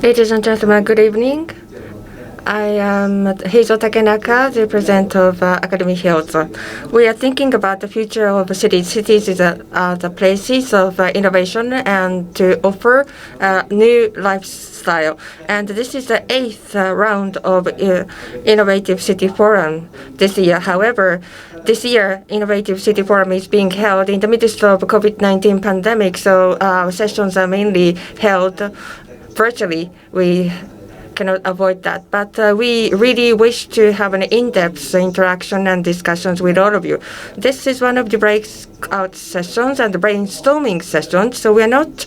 Ladies and gentlemen, good evening. I am Heizo Takenaka, the president of Academy Health. We are thinking about the future of cities. Cities is the places of innovation and to offer new lifestyle. And this is the 8th round of Innovative City Forum this year. However, this year, Innovative City Forum is being held in the midst of COVID-19 pandemic, so sessions are mainly held virtually. We cannot avoid that. But we really wish to have an in-depth interaction and discussions with all of you. This is one of the breakout sessions and the brainstorming sessions. So we are not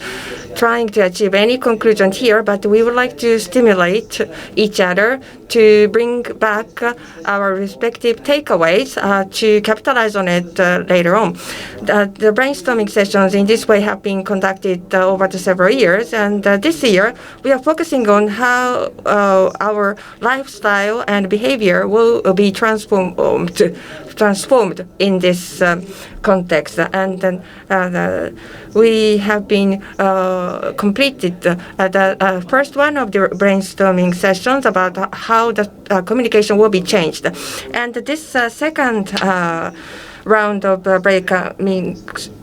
trying to achieve any conclusion here, but we would like to stimulate each other to bring back our respective takeaways to capitalize on it later on. The brainstorming sessions in this way have been conducted over the several years, and this year we are focusing on how our lifestyle and behavior will be transformed in this context. And then we have been completed the first one of the brainstorming sessions about how the communication will be changed. And this second round of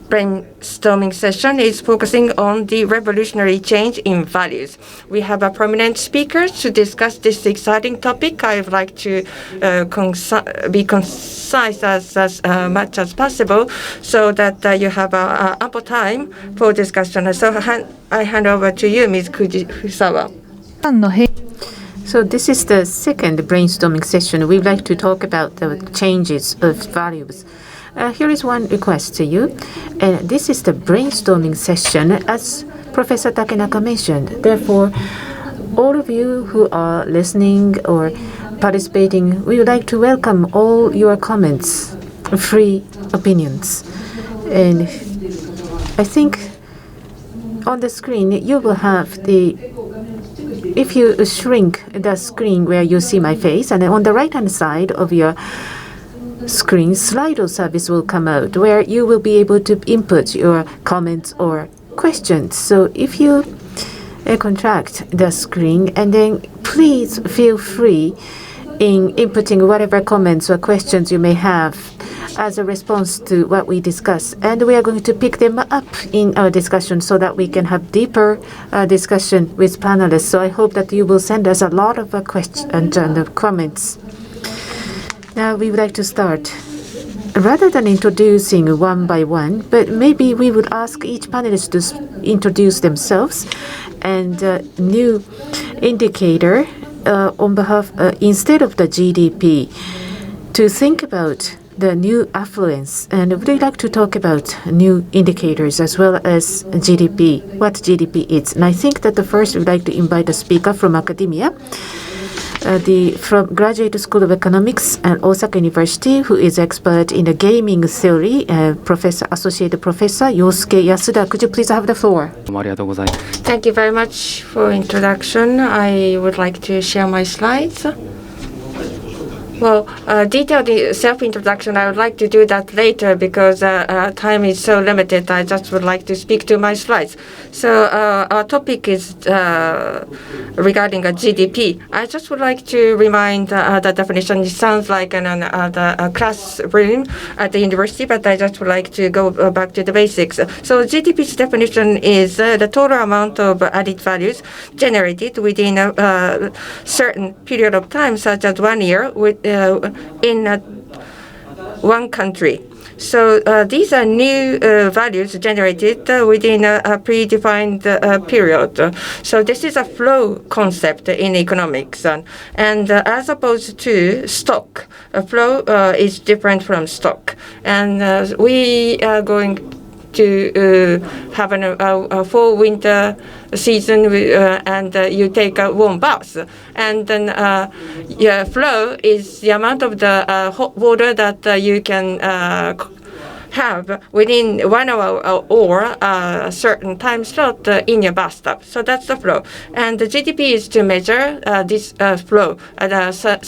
brainstorming session is focusing on the revolutionary change in values. We have a prominent speakers to discuss this exciting topic. I would like to be concise as much as possible so that you have ample time for discussion. So I hand over to you, Ms. Fujisawa. So this is the second brainstorming session. We'd like to talk about the changes of values. Here is one request to you. This is the brainstorming session, as Professor Takenaka mentioned. Therefore, all of you who are listening or participating, we would like to welcome all your comments, free opinions. And I think on the screen, you will have if you shrink the screen where you see my face, and on the right-hand side of your screen, Slido service will come out where you will be able to input your comments or questions. So if you contract the screen, and then please feel free in inputting whatever comments or questions you may have as a response to what we discuss. And we are going to pick them up in our discussion so that we can have deeper discussion with panelists. So I hope that you will send us a lot of questions and comments. Now we would like to start. Rather than introducing one by one, but maybe we would ask each panelist to introduce themselves and new indicator on behalf, instead of the GDP, to think about the new affluence. And we'd like to talk about new indicators as well as GDP, what GDP is. And I think that the first we'd like to invite a speaker from academia, from Graduate School of Economics at Osaka University, who is expert in the gaming theory, Associate Professor Yosuke Yasuda. Could you please have the floor? Thank you very much for introduction. I would like to share my slides. Well, detailed self-introduction, I would like to do that later because time is so limited. I just would like to speak to my slides. So our topic is regarding a GDP. I just would like to remind the definition. It sounds like the classroom at the university, but I just would like to go back to the basics. So GDP's definition is the total amount of added values generated within a certain period of time, such as 1 year, in one country. So these are new values generated within a predefined period. So this is a flow concept in economics. And as opposed to stock, a flow is different from stock. And we are going to have a fall-winter season, and you take a warm bath. And then your flow is the amount of the hot water that you can have within 1 hour or a certain time slot in your bathtub. So that's the flow. And the GDP is to measure this flow,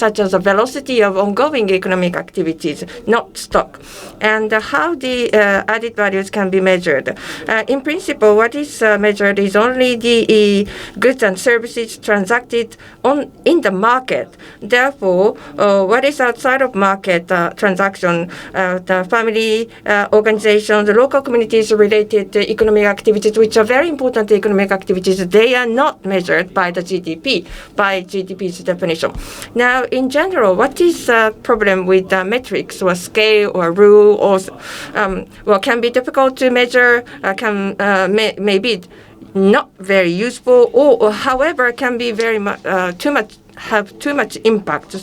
such as the velocity of ongoing economic activities, not stock. And how the added values can be measured. In principle, what is measured is only the goods and services transacted in the market. Therefore, what is outside of market transaction, the family organizations, the local communities related to economic activities, which are very important economic activities, they are not measured by the GDP, by GDP's definition. Now, in general, what is the problem with metrics or scale or rule or can be difficult to measure, may be not very useful, or however can be very much have too much impact.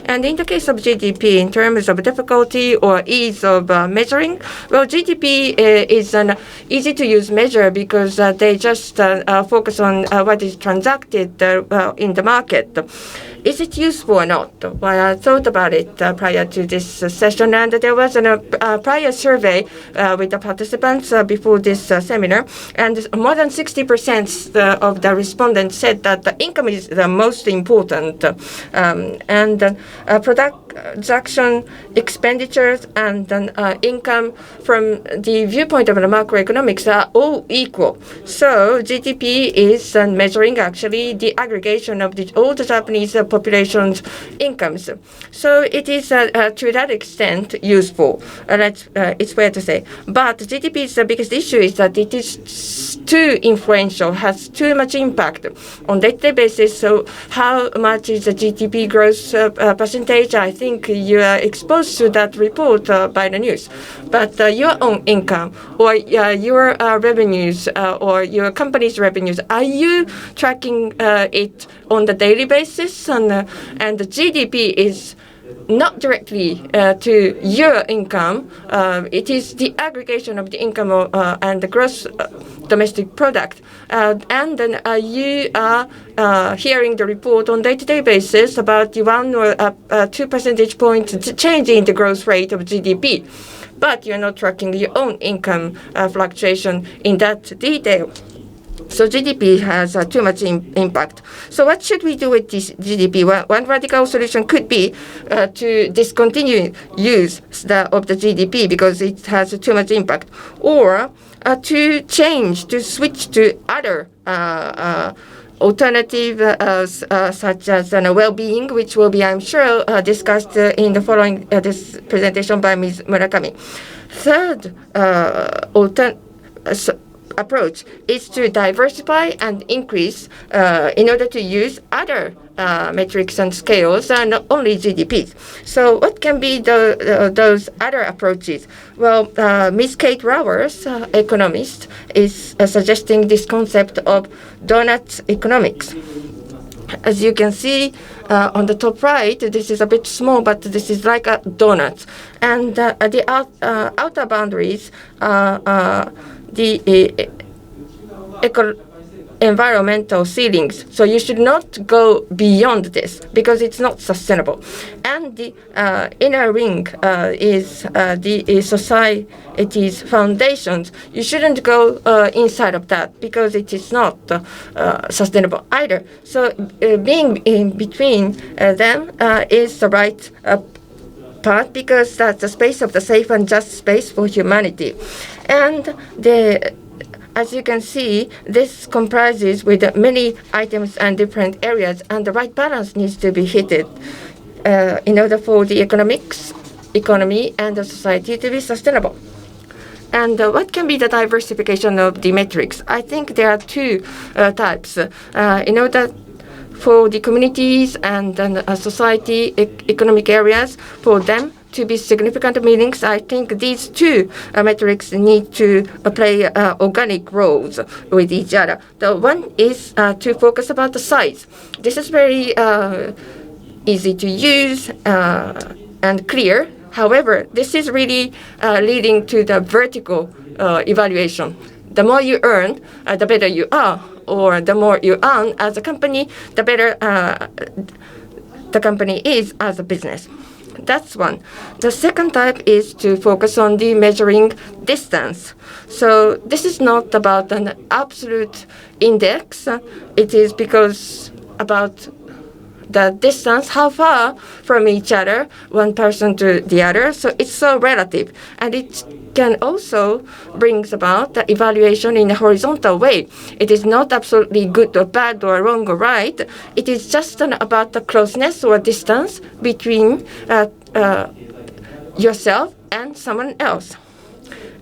And in the case of GDP, in terms of difficulty or ease of measuring, well, GDP is an easy to use measure because they just focus on what is transacted in the market. Is it useful or not? Well, I thought about it prior to this session, and there was a prior survey with the participants before this seminar, and more than 60% of the respondents said that the income is the most important, and transaction expenditures and income from the viewpoint of the macroeconomics are all equal. So GDP is measuring actually the aggregation of all the Japanese population's incomes. So it is to that extent useful. It's fair to say. But GDP's biggest issue is that it is too influential, has too much impact on day-to-day basis. So how much is the GDP growth percentage? I think you are exposed to that report by the news. But your own income or your revenues or your company's revenues, are you tracking it on the daily basis? And the GDP is not directly to your income. It is the aggregation of the income and the gross domestic product. And then you are hearing the report on day-to-day basis about the 1 or 2 percentage points change in the growth rate of GDP. But you're not tracking your own income fluctuation in that detail. So GDP has too much impact. So what should we do with this GDP? Well, one radical solution could be to discontinue use of the GDP because it has too much impact, or to switch to other alternative such as Wellbeing, which will be, I'm sure, discussed in the following this presentation by Ms. Murakami. Third approach is to diversify and increase in order to use other metrics and scales, not only GDP. So what can be those other approaches? Well, Ms. Kate Rowers, economist, is suggesting this concept of donut economics. As you can see on the top right, this is a bit small, but this is like a donut. And the outer boundaries are the environmental ceilings. So you should not go beyond this because it's not sustainable. And the inner ring is the society's foundations. You shouldn't go inside of that because it is not sustainable either. So being in between them is the right part because that's the space of the safe and just space for humanity. And as you can see, this comprises with many items and different areas, and the right balance needs to be hit in order for the economy and the society to be sustainable. And what can be the diversification of the metrics? I think there are two types. In order for the communities and society, economic areas, for them to be significant meanings, I think these two metrics need to play organic roles with each other. The one is to focus about the size. This is very easy to use and clear. However, this is really leading to the vertical evaluation. The more you earn, the better you are, or the more you earn as a company, the better the company is as a business. That's one. The second type is to focus on the measuring distance. So this is not about an absolute index. It is because about the distance, how far from each other, one person to the other. So it's so relative. And it can also brings about the evaluation in a horizontal way. It is not absolutely good or bad or wrong or right. It is just about the closeness or distance between yourself and someone else.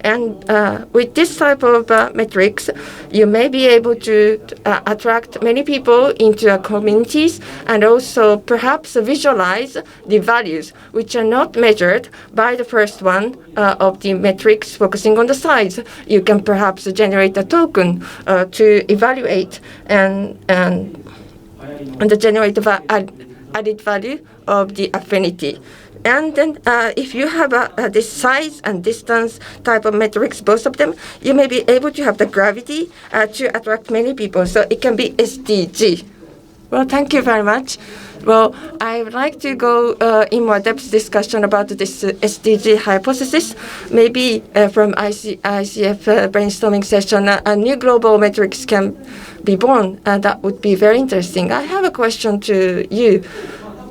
And with this type of metrics, you may be able to attract many people into communities and also perhaps visualize the values which are not measured by the first one of the metrics focusing on the size. You can perhaps generate a token to evaluate and generate the added value of the affinity. And then if you have this size and distance type of metrics, both of them, you may be able to have the gravity to attract many people. So it can be SDG. Well, thank you very much. Well, I would like to go in more depth discussion about this SDG hypothesis. Maybe from ICF brainstorming session, a new global metrics can be born. That would be very interesting. I have a question to you,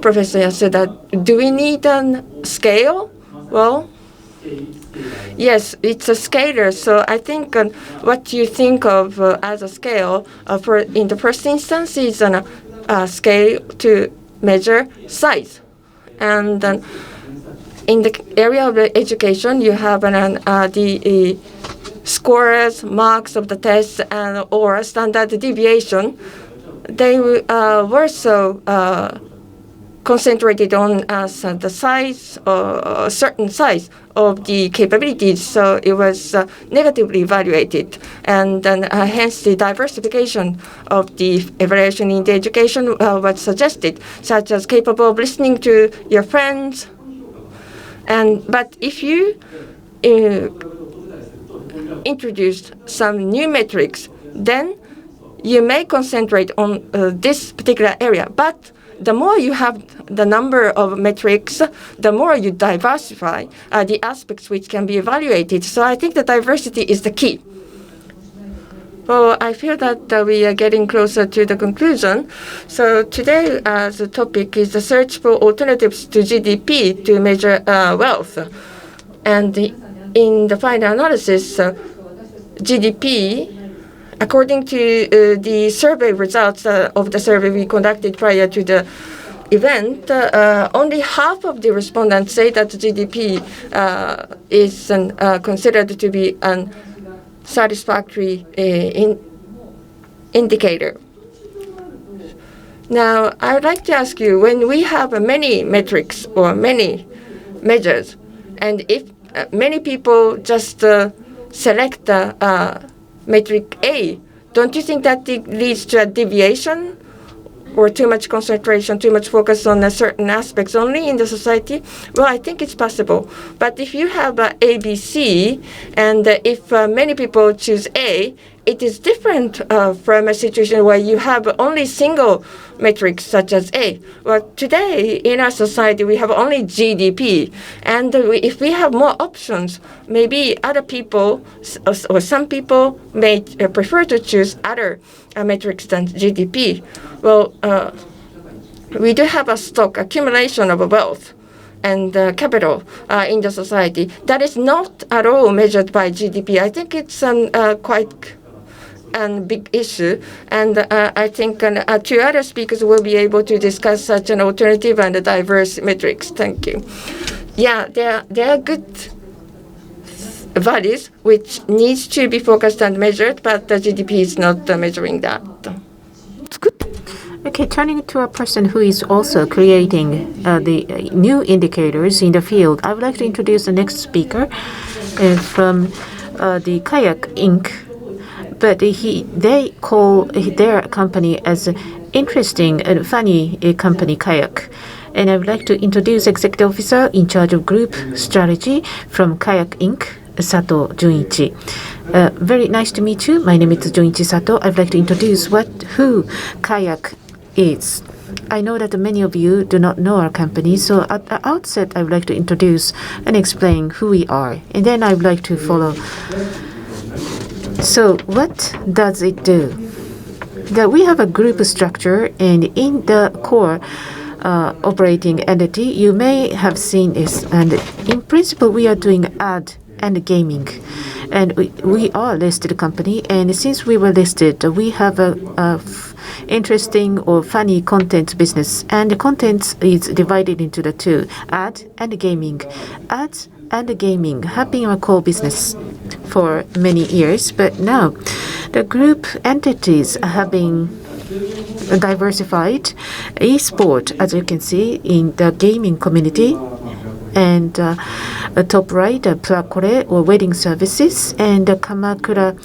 Professor Yasuda. Do we need a scale? Well, yes, it's a scalar. So I think what you think of as a scale in the first instance is a scale to measure size. And in the area of the education, you have the scores, marks of the test, or standard deviation. They were so concentrated on the size or a certain size of the capabilities, so it was negatively evaluated, and then hence the diversification of the evaluation in the education was suggested, such as capable of listening to your friends. But if you introduced some new metrics, then you may concentrate on this particular area. But the more you have the number of metrics, the more you diversify the aspects which can be evaluated. So I think the diversity is the key. Well, I feel that we are getting closer to the conclusion. So today, the topic is the search for alternatives to GDP to measure wealth. And in the final analysis, GDP, according to the survey results of the survey we conducted prior to the event, only half of the respondents say that GDP is considered to be a satisfactory indicator. Now, I would like to ask you, when we have many metrics or many measures, and if many people just select metric A, don't you think that it leads to a deviation or too much concentration, too much focus on certain aspects only in the society? Well, I think it's possible. But if you have A, B, C, and if many people choose A, it is different from a situation where you have only single metrics such as A. Well, today in our society we have only GDP, and if we have more options, maybe other people or some people may prefer to choose other metrics than GDP. Well, we do have a stock accumulation of wealth and capital in the society that is not at all measured by GDP. I think it's quite a big issue, and I think two other speakers will be able to discuss such an alternative and diverse metrics. Thank you. Yeah, there are good values which needs to be focused and measured, but the GDP is not measuring that. It's good. Okay, turning to a person who is also creating the new indicators in the field, I would like to introduce the next speaker from the KAYAC Inc. But they call their company as an interesting and funny company, KAYAC. And I would like to introduce Executive Officer in charge of Group Strategy from KAYAC Inc., Sato Junichi. Very nice to meet you. My name is Junichi Sato. I'd like to introduce who KAYAC is. I know that many of you do not know our company, so at the outset, I would like to introduce and explain who we are, and then I would like to follow. So, what does it do? That we have a group structure, and in the core operating entity, you may have seen this, and in principle, we are doing ad and gaming. And we are a listed company, and since we were listed, we have a interesting or funny content business, and the content is divided into the two, ad and gaming. Ads and gaming have been our core business for many years, but now the group entities have been diversified. Esport, as you can see, in the gaming community, and top right, Plakore or wedding services, and Kamakura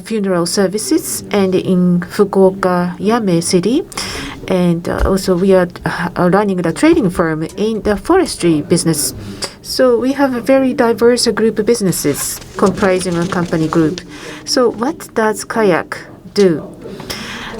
funeral services, and in Fukuoka, Yame City. And also we are running the trading firm in the forestry business. So we have a very diverse group of businesses comprising a company group. So what does KAYAC do?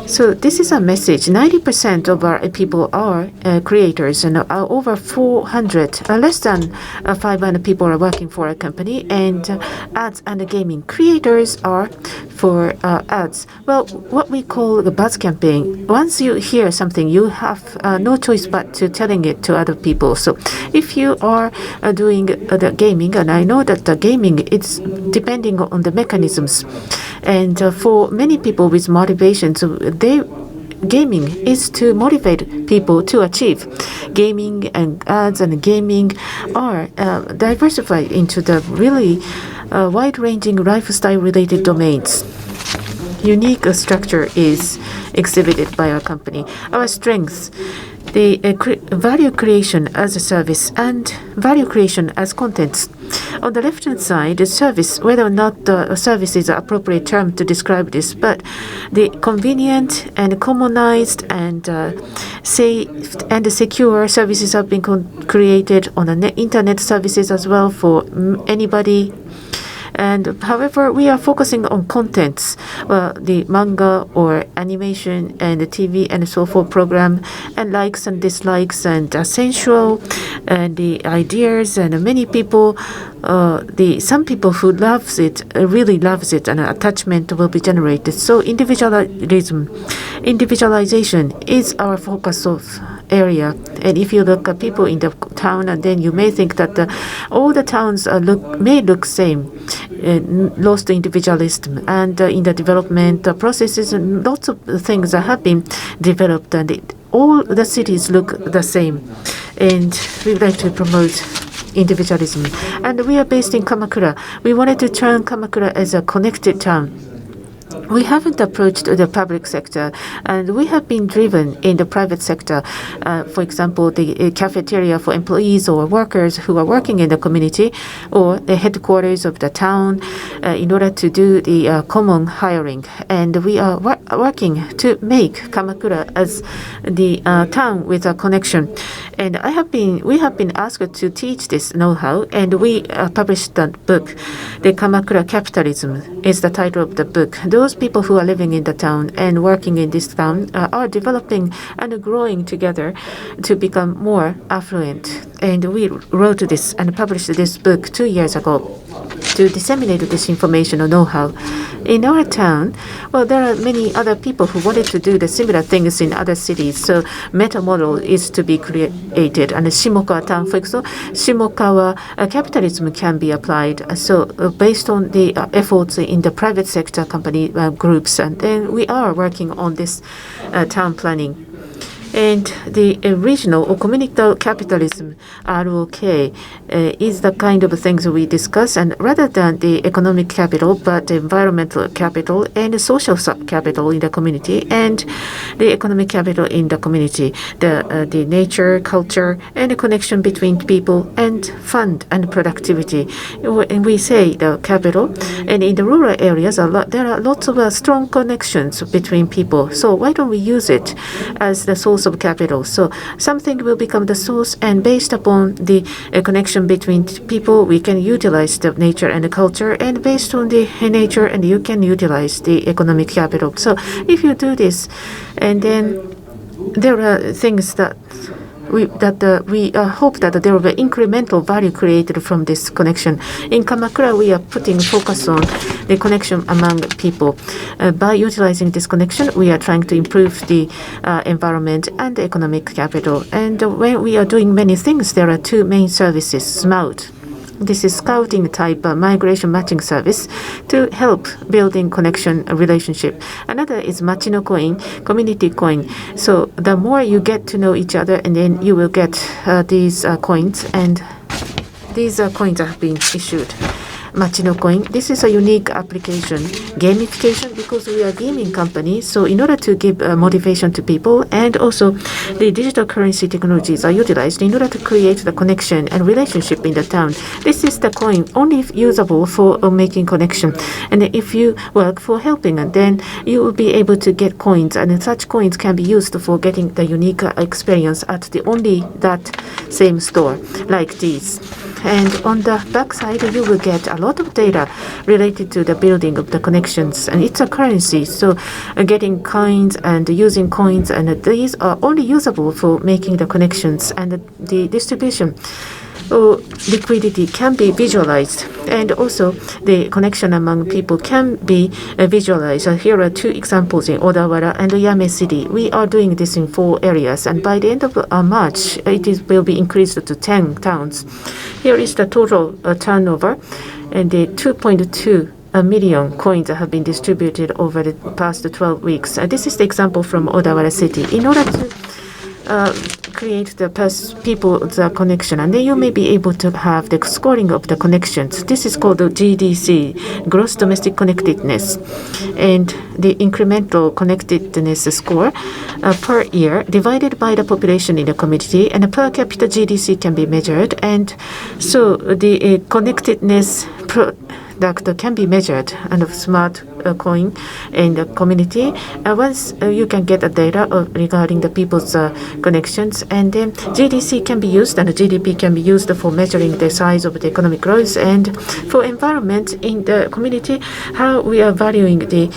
So this is a message. 90% of our people are creators, and over 400, less than 500 people are working for a company, and ads and gaming creators are for ads. Well, what we call the buzz campaign. Once you hear something, you have no choice but to telling it to other people. So if you are doing the gaming, and I know that the gaming, it's depending on the mechanisms. And for many people with motivation, so gaming is to motivate people to achieve. Gaming and ads and gaming are diversified into the really wide-ranging lifestyle-related domains. Unique structure is exhibited by our company. Our strengths, the value creation as a service and value creation as contents. On the left-hand side, the service, whether or not the service is an appropriate term to describe this, but the convenient and commonized and safe and secure services have been created on the internet services as well for anybody. And however, we are focusing on contents, the manga or animation and the TV and so forth program, and likes and dislikes and sensual and the ideas, and many people, some people who loves it, really loves it, and attachment will be generated. So individualization is our focus of area. And if you look at people in the town, and then you may think that all the towns may look same, lost individualism, and in the development processes, and lots of things that have been developed, and all the cities look the same. And we would like to promote individualism. And we are based in Kamakura. We wanted to turn Kamakura as a connected town. We haven't approached the public sector, and we have been driven in the private sector. For example, the cafeteria for employees or workers who are working in the community, or the headquarters of the town, in order to do the common hiring. And we are working to make Kamakura as the town with a connection. And we have been asked to teach this know-how, and we published the book. The Kamakura Capitalism is the title of the book. Those people who are living in the town and working in this town are developing and growing together to become more affluent. And we wrote this and published this book 2 years ago to disseminate this information or know-how. In our town, well, there are many other people who wanted to do the similar things in other cities. So meta model is to be created. And Shimokawa town, for example, Shimokawa capitalism can be applied. So based on the efforts in the private sector company groups, and then we are working on this town planning. And the regional or communal capitalism, ROK, is the kind of things we discuss. And rather than the economic capital, but the environmental capital and the social capital in the community, and the economic capital in the community, the nature, culture, and the connection between people, and fund and productivity. And we say the capital, and in the rural areas, there are lots of strong connections between people. So why don't we use it as the source of capital? So something will become the source, and based upon the connection between people, we can utilize the nature and the culture, and based on the nature, and you can utilize the economic capital. So if you do this, and then there are things that we hope that there will be incremental value created from this connection. In Kamakura, we are putting focus on the connection among people. By utilizing this connection, we are trying to improve the environment and the economic capital. And when we are doing many things, there are two main services, SMOUT. This is scouting type migration matching service to help building connection relationship. Another is Machino coin, community coin. So the more you get to know each other, and then you will get these coins, and these coins have been issued. Machino coin. This is a unique application, gamification, because we are a gaming company. So in order to give motivation to people, and also the digital currency technologies are utilized in order to create the connection and relationship in the town. This is the coin only usable for making connection. And if you work for helping, then you will be able to get coins, and such coins can be used for getting the unique experience at the only that same store like these. And on the back side, you will get a lot of data related to the building of the connections, and it's a currency. So getting coins and using coins, and these are only usable for making the connections, and the distribution liquidity can be visualized, and also the connection among people can be visualized. Here are two examples in Odawara and Yame City. We are doing this in 4 areas, and by the end of March, it will be increased to 10 towns. Here is the total turnover, and the 2.2 million coins have been distributed over the past 12 weeks. This is the example from Odawara City. In order to create the people's connection, and then you may be able to have the scoring of the connections. This is called the GDC, Gross Domestic Connectedness, and the incremental connectedness score per year divided by the population in the community, and the per capita GDC can be measured, and so the connectedness that can be measured and of smart coin in the community. Once you can get the data regarding the people's connections, and then GDC can be used, and the GDP can be used for measuring the size of the economic growth, and for environment in the community, how we are valuing the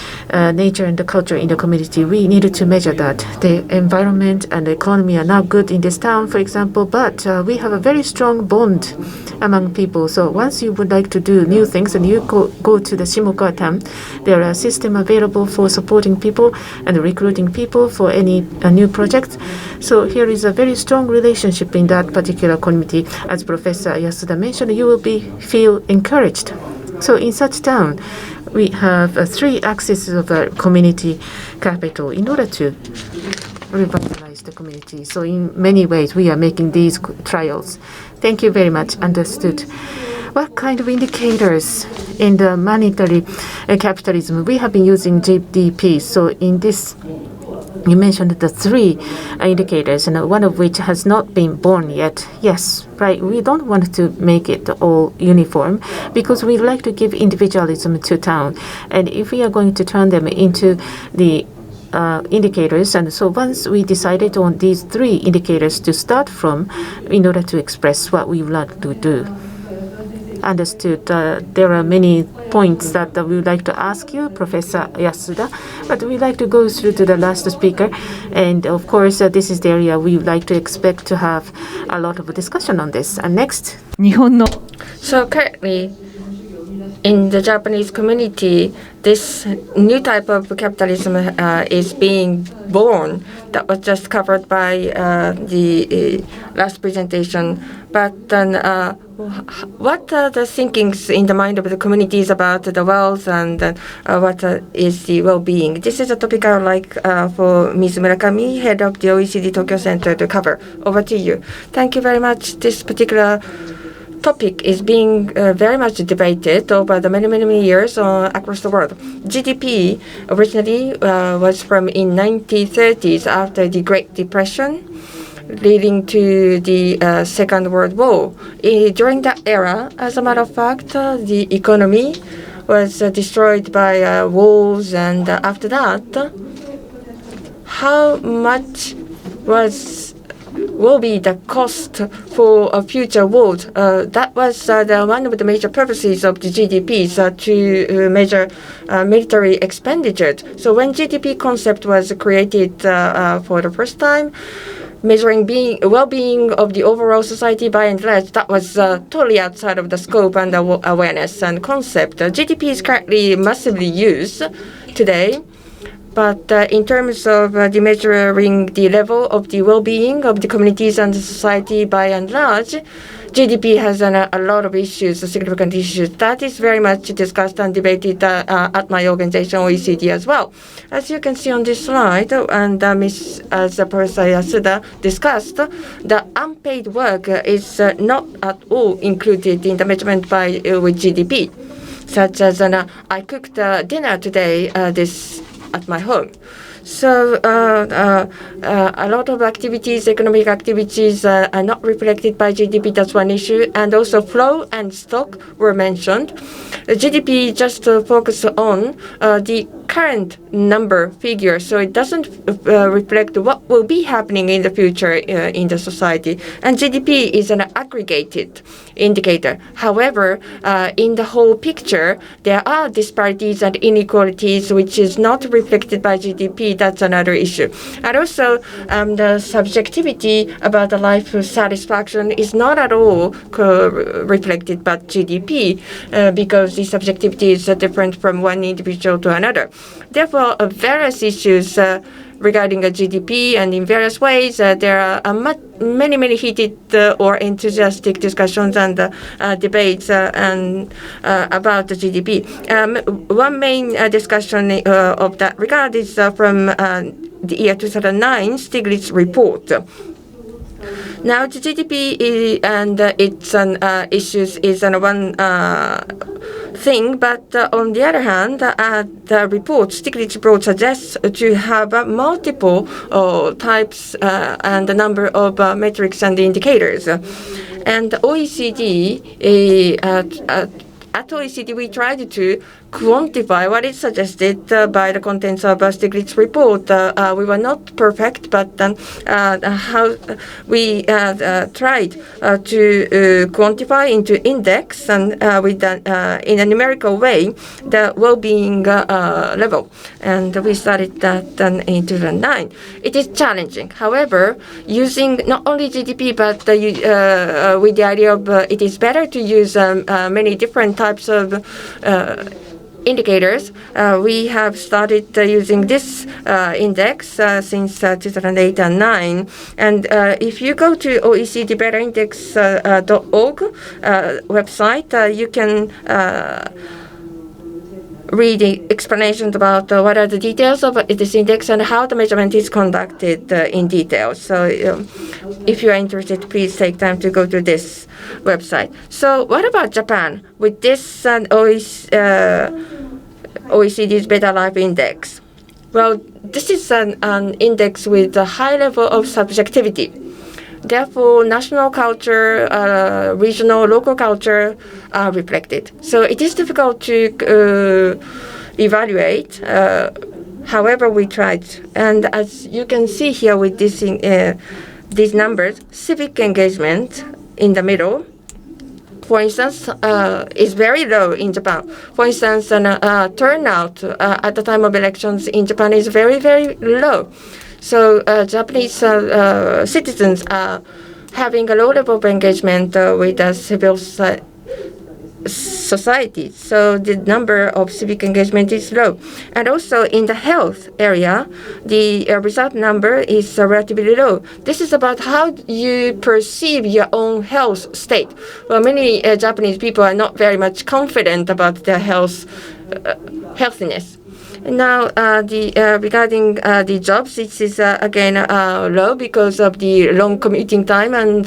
nature and the culture in the community. We needed to measure that. The environment and the economy are not good in this town, for example, but we have a very strong bond among people. So once you would like to do new things, and you go to the Shimoka town, there are systems available for supporting people and recruiting people for any new projects. So here is a very strong relationship in that particular community. As Professor Yasuda mentioned, you will feel encouraged. So in such town, we have 3 axes of community capital in order to revitalize the community. So in many ways, we are making these trials. Thank you very much. Understood. What kind of indicators in the monetary capitalism? We have been using GDP. So in this, you mentioned the 3 indicators, and one of which has not been born yet. Yes, right. We don't want to make it all uniform because we like to give individualism to town. And if we are going to turn them into the indicators, and so once we decided on these 3 indicators to start from in order to express what we would like to do. Understood. There are many points that we would like to ask you, Professor Yasuda, but we'd like to go through to the last speaker. And of course, this is the area we would like to expect to have a lot of discussion on this. And next. So currently, in the Japanese community, this new type of capitalism is being born. That was just covered by the last presentation. But then, what are the thinkings in the mind of the communities about the wealth, and what is the well-being? This is a topic I would like for Ms. Murakami, head of the OECD Tokyo Center, to cover. Over to you. Thank you very much. This particular topic is being very much debated over the many years across the world. GDP originally was from in 1930s after the Great Depression, leading to the Second World War. During that era, as a matter of fact, the economy was destroyed by wars, and after that, how much was will be the cost for a future world. That was one of the major purposes of the GDPs to measure military expenditure. So when GDP concept was created for the first time, measuring well-being of the overall society by and large, that was totally outside of the scope and awareness and concept. GDP is currently massively used today, but in terms of the measuring the level of the well-being of the communities and the society by and large, GDP has a lot of issues, significant issues. That is very much discussed and debated at my organization, OECD, as well. As you can see on this slide, and as Professor Yasuda discussed, the unpaid work is not at all included in the measurement with GDP, such as I cooked dinner today at my home. So a lot of activities, economic activities are not reflected by GDP. That's one issue. And also flow and stock were mentioned. GDP just focus on the current number figure, so it doesn't reflect what will be happening in the future in the society. And GDP is an aggregated indicator. However, in the whole picture, there are disparities and inequalities which is not reflected by GDP. That's another issue. And also, the subjectivity about the life satisfaction is not at all reflected by GDP because the subjectivity is different from one individual to another. Therefore, various issues regarding GDP, and in various ways, there are many heated or enthusiastic discussions and debates about the GDP. One main discussion of that regard is from the year 2009 Stiglitz report. Now, the GDP and its issues is one thing, but on the other hand, the report, Stiglitz report, suggests to have multiple types and a number of metrics and indicators. And OECD, at OECD, we tried to quantify what is suggested by the contents of Stiglitz report. We were not perfect, but how we tried to quantify into index and with in a numerical way the well-being level, and we started that in 2009. It is challenging. However, using not only GDP but with the idea of it is better to use many different types of indicators. We have started using this index since 2008 and 2009. And if you go to OECD betterindex.org website, you can read the explanations about what are the details of this index and how the measurement is conducted in detail. So if you are interested, please take time to go to this website. So what about Japan? With this OECD's Better Life Index. Well, this is an index with a high level of subjectivity. Therefore, national culture, regional, local culture are reflected. So it is difficult to evaluate. However, we tried. And as you can see here with these numbers, civic engagement in the middle, for instance, is very low in Japan. For instance, turnout at the time of elections in Japan is very, very low. So Japanese citizens are having a low level of engagement with civil society. So the number of civic engagement is low. And also in the health area, the result number is relatively low. This is about how you perceive your own health state. Well, many Japanese people are not very much confident about their healthiness. Now, regarding the jobs, it is again low because of the long commuting time and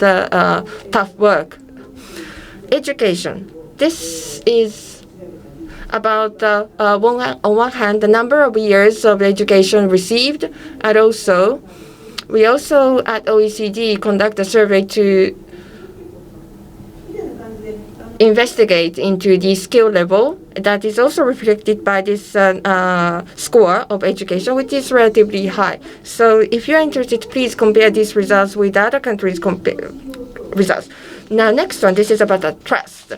tough work. Education. This is about, on one hand, the number of years of education received, and also, we also at OECD conduct a survey to investigate into the skill level. That is also reflected by this score of education, which is relatively high. So if you're interested, please compare these results with other countries' results. Now, next one, this is about the trust.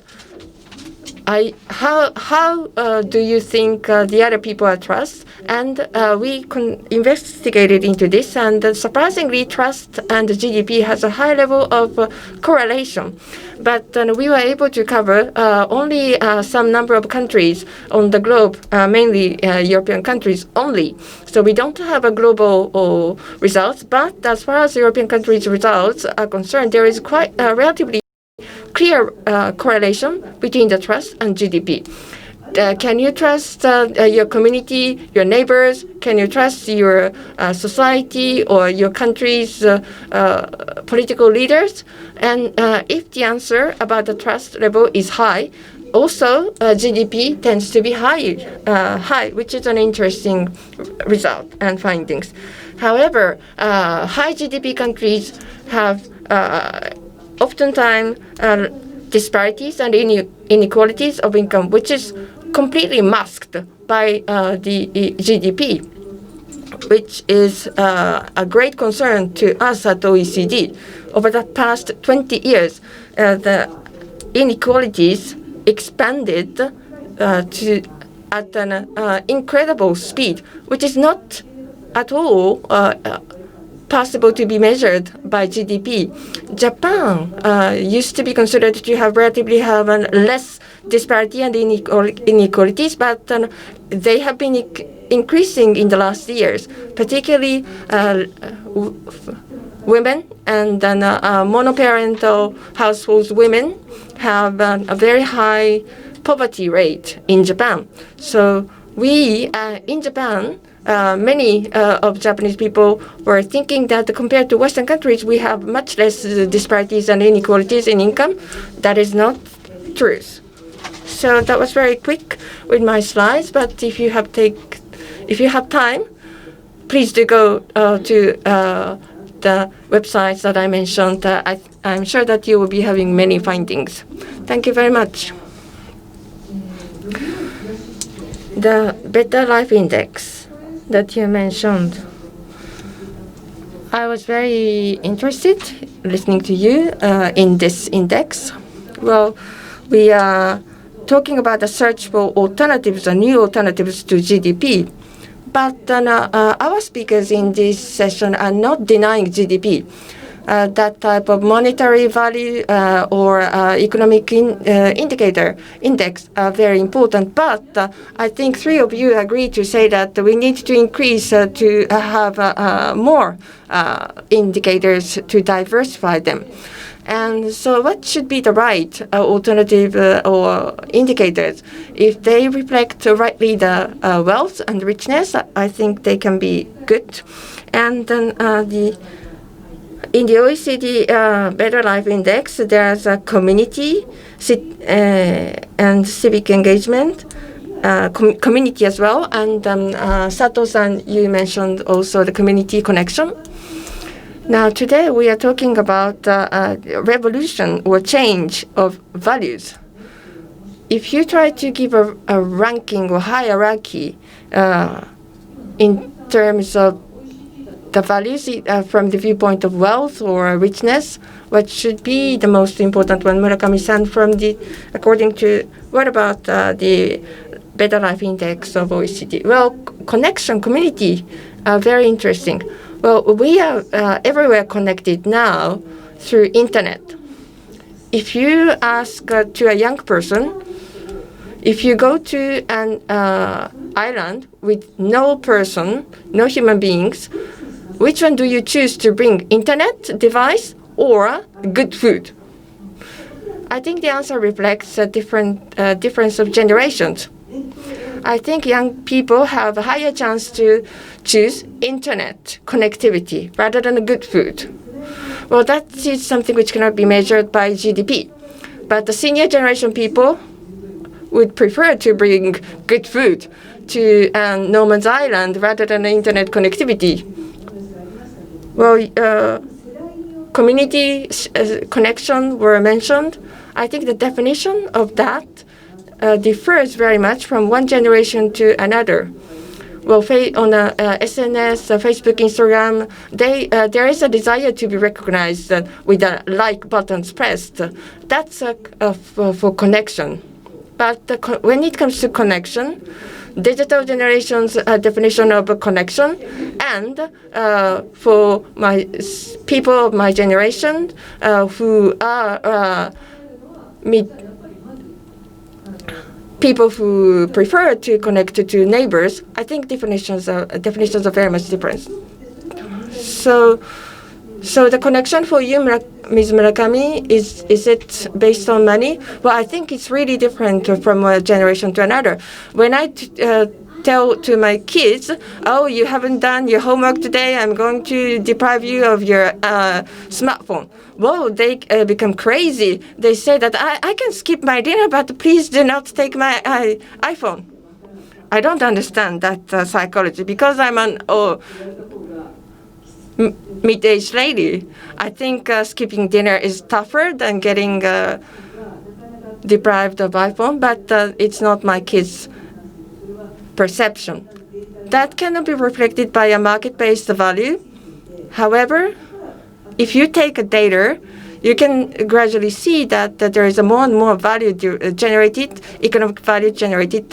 How do you think the other people are trust? And we investigated into this, and surprisingly, trust and GDP has a high level of correlation. But we were able to cover only some number of countries on the globe, mainly European countries only. So we don't have a global results. But as far as European countries' results are concerned, there is quite a relatively clear correlation between the trust and GDP. Can you trust your community, your neighbors? Can you trust your society or your country's political leaders? And if the answer about the trust level is high, also GDP tends to be high, which is an interesting result and findings. However, high GDP countries have oftentimes disparities and inequalities of income, which is completely masked by the GDP, which is a great concern to us at OECD. Over the past 20 years, the inequalities expanded at an incredible speed, which is not at all possible to be measured by GDP. Japan used to be considered to have relatively less disparity and inequalities, but they have been increasing in the last years, particularly women and monoparental households. Women have a very high poverty rate in Japan. So we in Japan, many of Japanese people were thinking that compared to Western countries, we have much less disparities and inequalities in income. That is not true. So that was very quick with my slides. But if you have time, please do go to the websites that I mentioned. I'm sure that you will be having many findings. Thank you very much. The Better Life Index that you mentioned. I was very interested listening to you in this index. Well, we are talking about the search for alternatives and new alternatives to GDP. But our speakers in this session are not denying GDP. That type of monetary value or economic indicator index are very important. But I think three of you agree to say that we need to increase to have more indicators to diversify them. And so what should be the right alternative or indicators? If they reflect rightly the wealth and richness, I think they can be good. And then in the OECD Better Life Index, there's a community and civic engagement, community as well. And Sato-san, you mentioned also the community connection. Now, today we are talking about revolution or change of values. If you try to give a ranking or hierarchy in terms of the values from the viewpoint of wealth or richness, what should be the most important one? Murakami-san, according to what about the Better Life Index of OECD? Well, connection, community are very interesting. Well, we are everywhere connected now through internet. If you ask to a young person, if you go to an island with no person, no human beings, which one do you choose to bring, internet device or good food? I think the answer reflects a difference of generations. I think young people have a higher chance to choose internet connectivity rather than good food. Well, that is something which cannot be measured by GDP. But the senior generation people would prefer to bring good food to no man's island rather than internet connectivity. Well, community connection were mentioned. I think the definition of that differs very much from one generation to another. Well, on SNS, Facebook, Instagram, there is a desire to be recognized with the like buttons pressed. That's for connection. But when it comes to connection, digital generation's definition of a connection, and for my people of my generation who are people who prefer to connect to neighbors, I think definitions are very much different. So the connection for you, Ms. Murakami, is it based on money? Well, I think it's really different from one generation to another. When I tell to my kids, oh, you haven't done your homework today, I'm going to deprive you of your smartphone. Whoa, they become crazy. They say that I can skip my dinner, but please do not take my iPhone. I don't understand that psychology because I'm an mid-aged lady. I think skipping dinner is tougher than getting deprived of iPhone, but it's not my kids' perception. That cannot be reflected by a market-based value. However, if you take a data, you can gradually see that there is a more and more value generated, economic value generated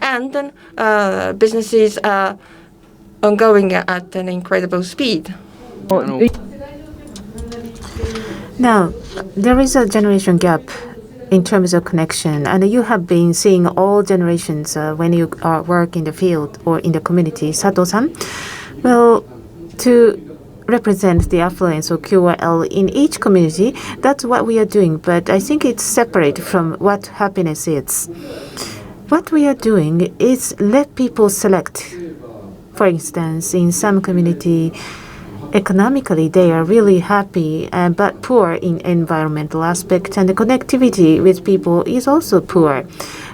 and then businesses are ongoing at an incredible speed. Now, there is a generation gap in terms of connection, and you have been seeing all generations when you work in the field or in the community. Sato-san, well, to represent the affluence or QOL in each community, that's what we are doing, but I think it's separate from what happiness is. What we are doing is let people select. For instance, in some community, economically they are really happy, but poor in environmental aspect, and the connectivity with people is also poor.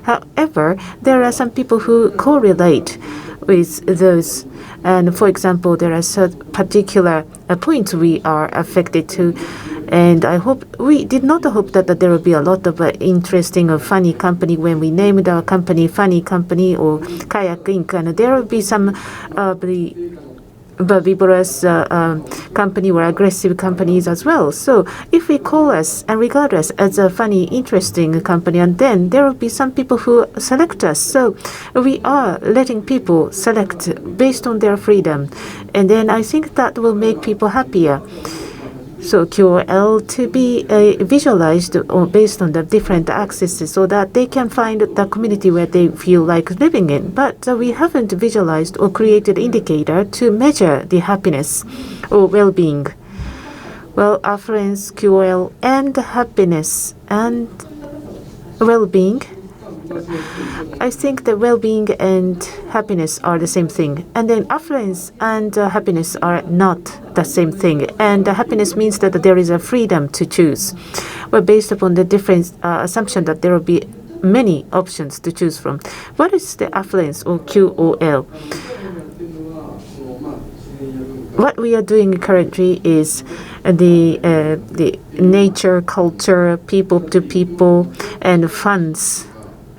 However, there are some people who correlate with those, and for example, there are certain particular points we are affected to, and we did not hope that there will be a lot of interesting or funny company when we named our company Funny Company or KAYAC Inc., and there will be some vigorous company or aggressive companies as well. So if we call us and regard us as a funny, interesting company, and then there will be some people who select us. So we are letting people select based on their freedom. And then I think that will make people happier. So QOL to be visualized based on the different accesses so that they can find the community where they feel like living in. But we haven't visualized or created indicator to measure the happiness or well-being. Well, affluence, QOL, and happiness and well-being. I think the well-being and happiness are the same thing. And then affluence and happiness are not the same thing. And happiness means that there is a freedom to choose. Well, based upon the different assumption that there will be many options to choose from. What is the affluence or QOL? What we are doing currently is the nature, culture, people to people, and funds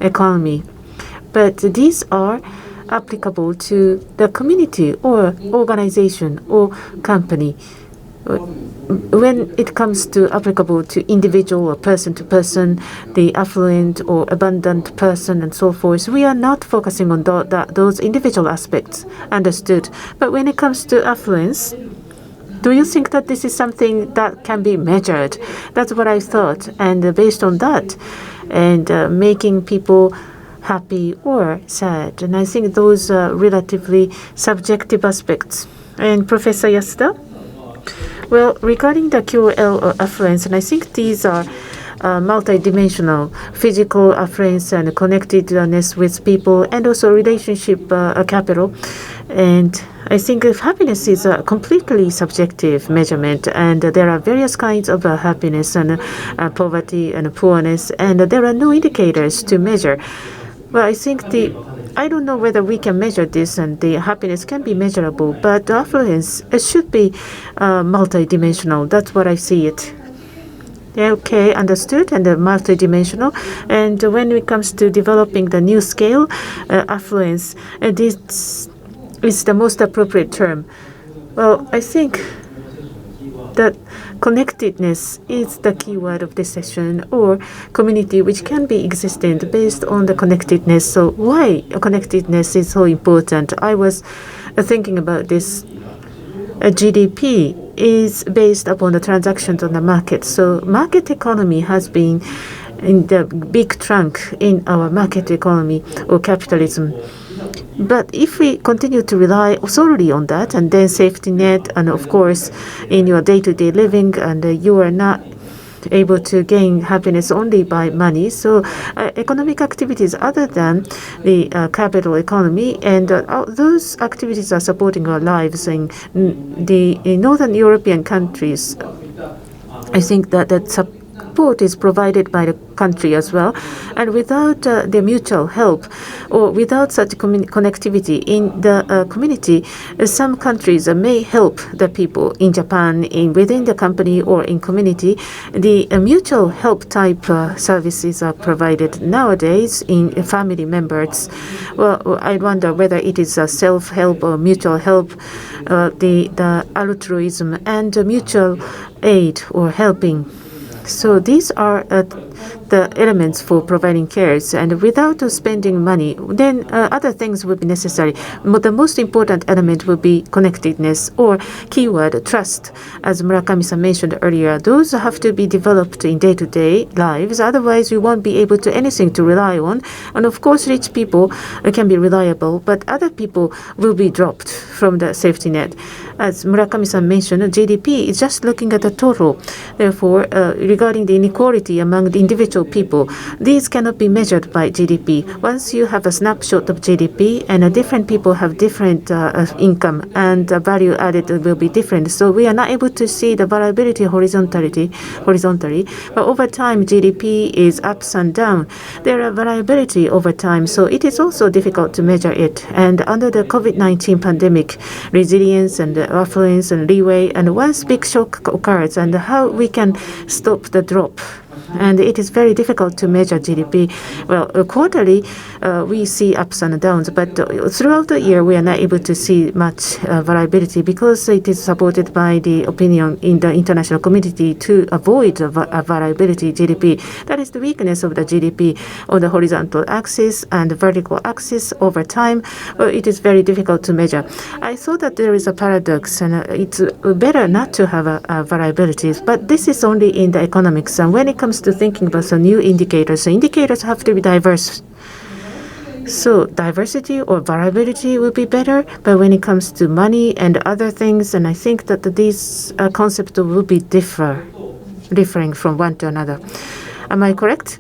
economy. But these are applicable to the community or organization or company. When it comes to applicable to individual or person to person, the affluent or abundant person and so forth, we are not focusing on those individual aspects. Understood. But when it comes to affluence, do you think that this is something that can be measured? That's what I thought. And based on that, and making people happy or sad. And I think those are relatively subjective aspects. And Professor Yasuda? Well, regarding the QOL or affluence, and I think these are multidimensional, physical affluence and connectedness with people, and also relationship capital. And I think if happiness is a completely subjective measurement, and there are various kinds of happiness and poverty and poorness, and there are no indicators to measure. Well, I think the I don't know whether we can measure this and the happiness can be measurable, but the affluence it should be multidimensional. That's what I see it. Okay, understood, and multidimensional. And when it comes to developing the new scale, affluence, this is the most appropriate term. Well, I think that connectedness is the key word of this session, or community which can be existent based on the connectedness. So why connectedness is so important? I was thinking about this. GDP is based upon the transactions on the market. So market economy has been in the big trunk in our market economy or capitalism. But if we continue to rely solely on that, and then safety net, and of course in your day-to-day living, and you are not able to gain happiness only by money. So economic activities other than the capital economy, and those activities are supporting our lives in Northern European countries. I think that support is provided by the country as well, and without the mutual help or without such connectivity in the community, some countries may help the people in Japan within the company or in community. The mutual help type services are provided nowadays in family members. Well, I wonder whether it is self-help or mutual help, the altruism and mutual aid or helping. So these are the elements for providing cares, and without spending money, then other things would be necessary. But the most important element would be connectedness, or keyword trust, as Murakami-san mentioned earlier. Those have to be developed in day-to-day lives. Otherwise, we won't be able to anything to rely on. And of course, rich people can be reliable, but other people will be dropped from the safety net. As Murakami-san mentioned, GDP is just looking at the total. Therefore, regarding the inequality among the individual people, these cannot be measured by GDP. Once you have a snapshot of GDP, and different people have different income, and value added will be different. So we are not able to see the variability horizontally. But over time, GDP is ups and down. There are variability over time, so it is also difficult to measure it. And under the COVID-19 pandemic, resilience and affluence and leeway, and once big shock occurs, and how we can stop the drop. And it is very difficult to measure GDP. Well, quarterly, we see ups and downs, but throughout the year, we are not able to see much variability because it is supported by the opinion in the international community to avoid variability GDP. That is the weakness of the GDP on the horizontal axis and the vertical axis over time. It is very difficult to measure. I thought that there is a paradox, and it's better not to have variabilities, but this is only in the economics. And when it comes to thinking about some new indicators, so indicators have to be diverse. So diversity or variability will be better, but when it comes to money and other things, and I think that these concepts will be differing from one to another. Am I correct?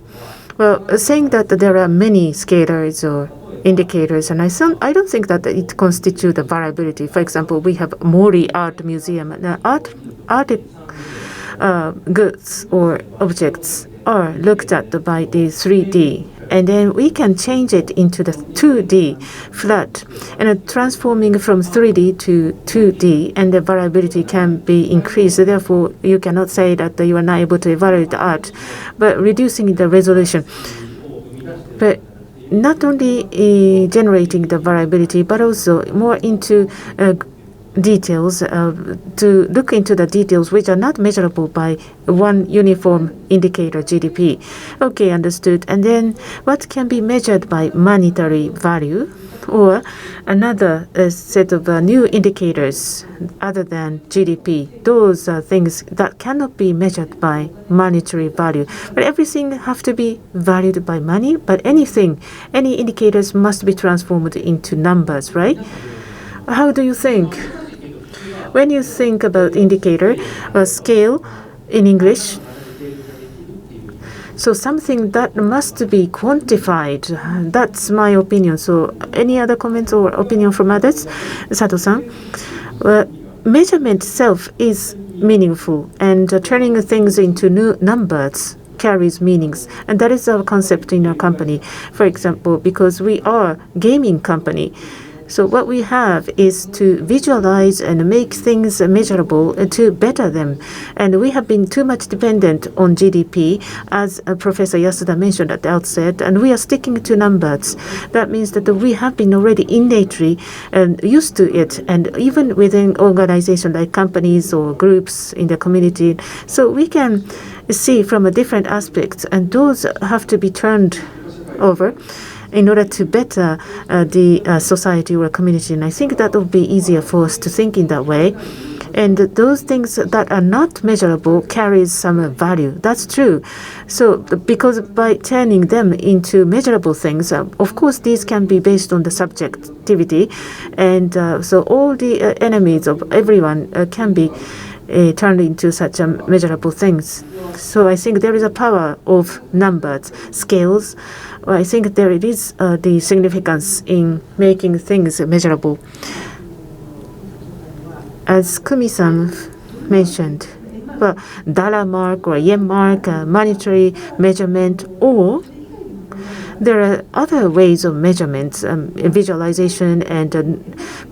Well, saying that there are many scalars or indicators, and I don't think that it constitutes a variability. For example, we have Mori Art Museum. Art goods or objects are looked at by the 3D, and then we can change it into the 2D flat, and transforming from 3D to 2D, and the variability can be increased. Therefore, you cannot say that you are not able to evaluate the art, but reducing the resolution. But not only generating the variability, but also more into details, to look into the details which are not measurable by one uniform indicator, GDP. Okay, understood. And then what can be measured by monetary value, or another set of new indicators other than GDP? Those are things that cannot be measured by monetary value. But everything have to be valued by money, but any indicators must be transformed into numbers, right? How do you think? When you think about indicator, scale in English, so something that must be quantified. That's my opinion. So any other comments or opinion from others? Sato-san? Measurement itself is meaningful, and turning things into new numbers carries meanings, and that is our concept in our company. For example, because we are gaming company, so what we have is to visualize and make things measurable to better them. And we have been too much dependent on GDP, as Professor Yasuda mentioned at the outset, and we are sticking to numbers. That means that we have been already innately used to it, and even within organizations like companies or groups in the community. So we can see from a different aspect, and those have to be turned over in order to better the society or community. And I think that will be easier for us to think in that way. And those things that are not measurable carries some value. That's true. So because by turning them into measurable things, of course, these can be based on the subjectivity. And so all the enemies of everyone can be turned into such measurable things. So I think there is a power of numbers, scales. I think there it is the significance in making things measurable. As Kumi-san mentioned, well, dollar mark or yen mark, monetary measurement, or there are other ways of measurements, visualization and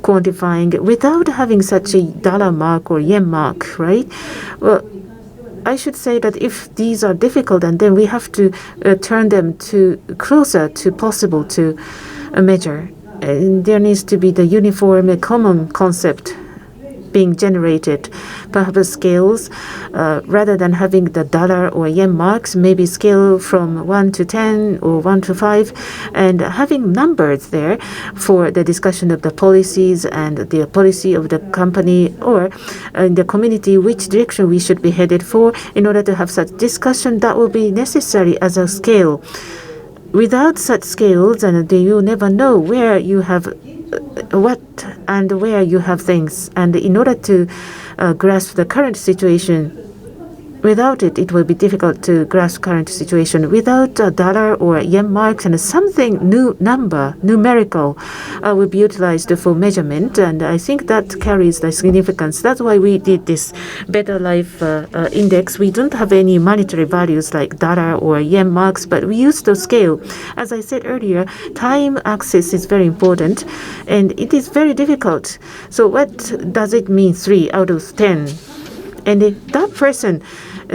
quantifying without having such a dollar mark or yen mark, right? Well, I should say that if these are difficult, and then we have to turn them to closer to possible to measure. And there needs to be the uniform, common concept being generated, perhaps scales, rather than having the dollar or yen marks, maybe scale from 1 to 10 or 1 to 5, and having numbers there for the discussion of the policies and the policy of the company or in the community, which direction we should be headed for. In order to have such discussion, that will be necessary as a scale. Without such scales, and you never know where you have what and where you have things. And in order to grasp the current situation, without it, it will be difficult to grasp current situation. Without a dollar or yen marks and something new number, numerical, will be utilized for measurement. And I think that carries the significance. That's why we did this Better Life Index. We don't have any monetary values like dollar or yen marks, but we use the scale. As I said earlier, time axis is very important, and it is very difficult. So what does it mean 3 out of 10? And that person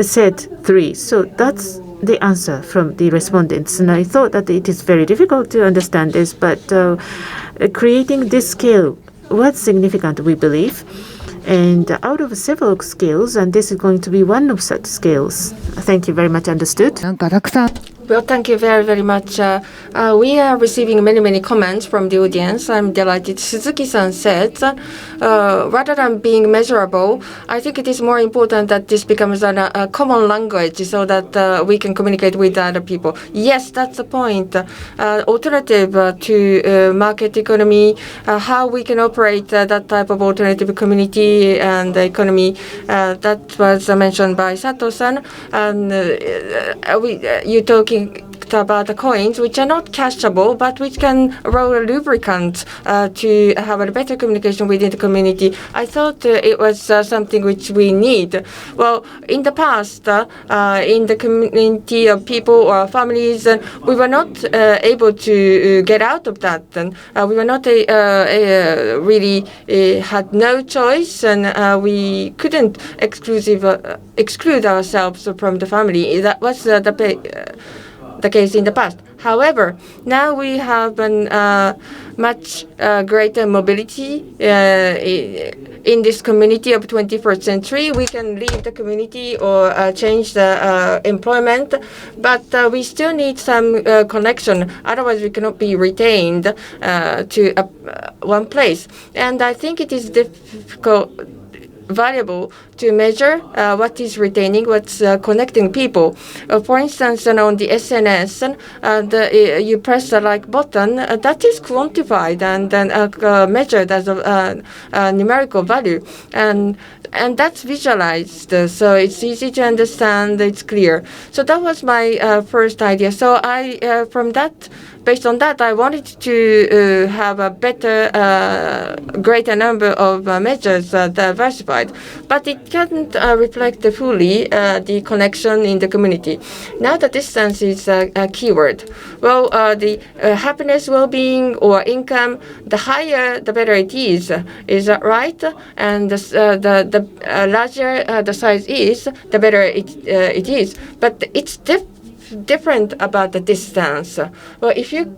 said 3. So that's the answer from the respondents. And I thought that it is very difficult to understand this, but creating this scale was significant, we believe. And out of several scales, and this is going to be one of such scales. Thank you very much. Understood? Well, thank you very, very much. We are receiving many comments from the audience. I'm delighted. Suzuki-san said, rather than being measurable, I think it is more important that this becomes a common language so that we can communicate with other people. Yes, that's the point. Alternative to market economy, how we can operate that type of alternative community and economy, that was mentioned by Sato-san. And you talking about the coins which are not cashable but which can roll a lubricant to have a better communication within the community. I thought it was something which we need. Well, in the past, in the community of people or families, we were not able to get out of that. And we were not really had no choice, and we couldn't exclude ourselves from the family. That was the case in the past. However, now we have a much greater mobility in this community of 21st century. We can leave the community or change the employment, but we still need some connection. Otherwise, we cannot be retained to one place. And I think it is valuable to measure what is retaining, what's connecting people. For instance, on the SNS, you press the like button, that is quantified and then measured as a numerical value. And that's visualized, so it's easy to understand, it's clear. So that was my first idea. So based on that, I wanted to have a better, greater number of measures diversified. outside, but it can't reflect fully the connection in the community. Now the distance is a keyword. Well, the happiness, well-being, or income, the higher, the better it is. Is that right? And the larger the size is, the better it is. But it's different about the distance. Well, if you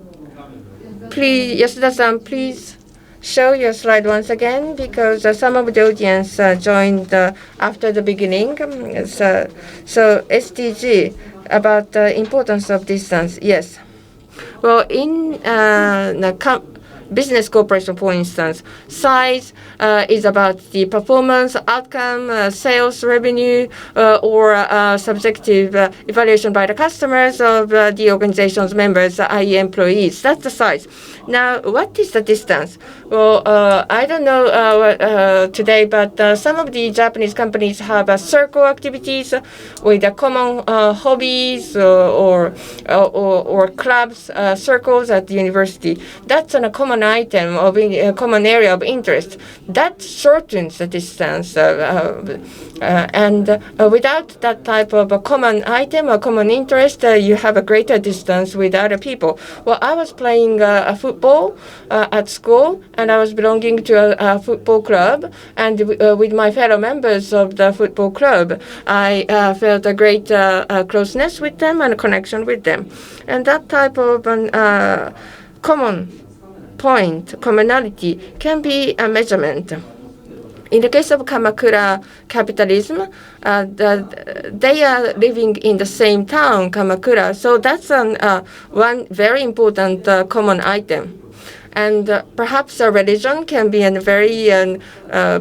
please, Yasuda-san, please show your slide once again, because some of the audience joined after the beginning. So SDG, about the importance of distance. Yes. Well, in business corporation, for instance, size is about the performance, outcome, sales, revenue, or subjective evaluation by the customers of the organization's members, i.e. employees. That's the size. Now, what is the distance? Well, I don't know today, but some of the Japanese companies have circle activities with common hobbies or clubs, circles at the university. That's a common item of a common area of interest. That shortens the distance. And without that type of a common item or common interest, you have a greater distance with other people. Well, I was playing football at school, and I was belonging to a football club, and with my fellow members of the football club, I felt a great closeness with them and a connection with them. And that type of common point, commonality, can be a measurement. In the case of Kamakura capitalism, they are living in the same town, Kamakura. So that's one very important common item. And perhaps a religion can be a very,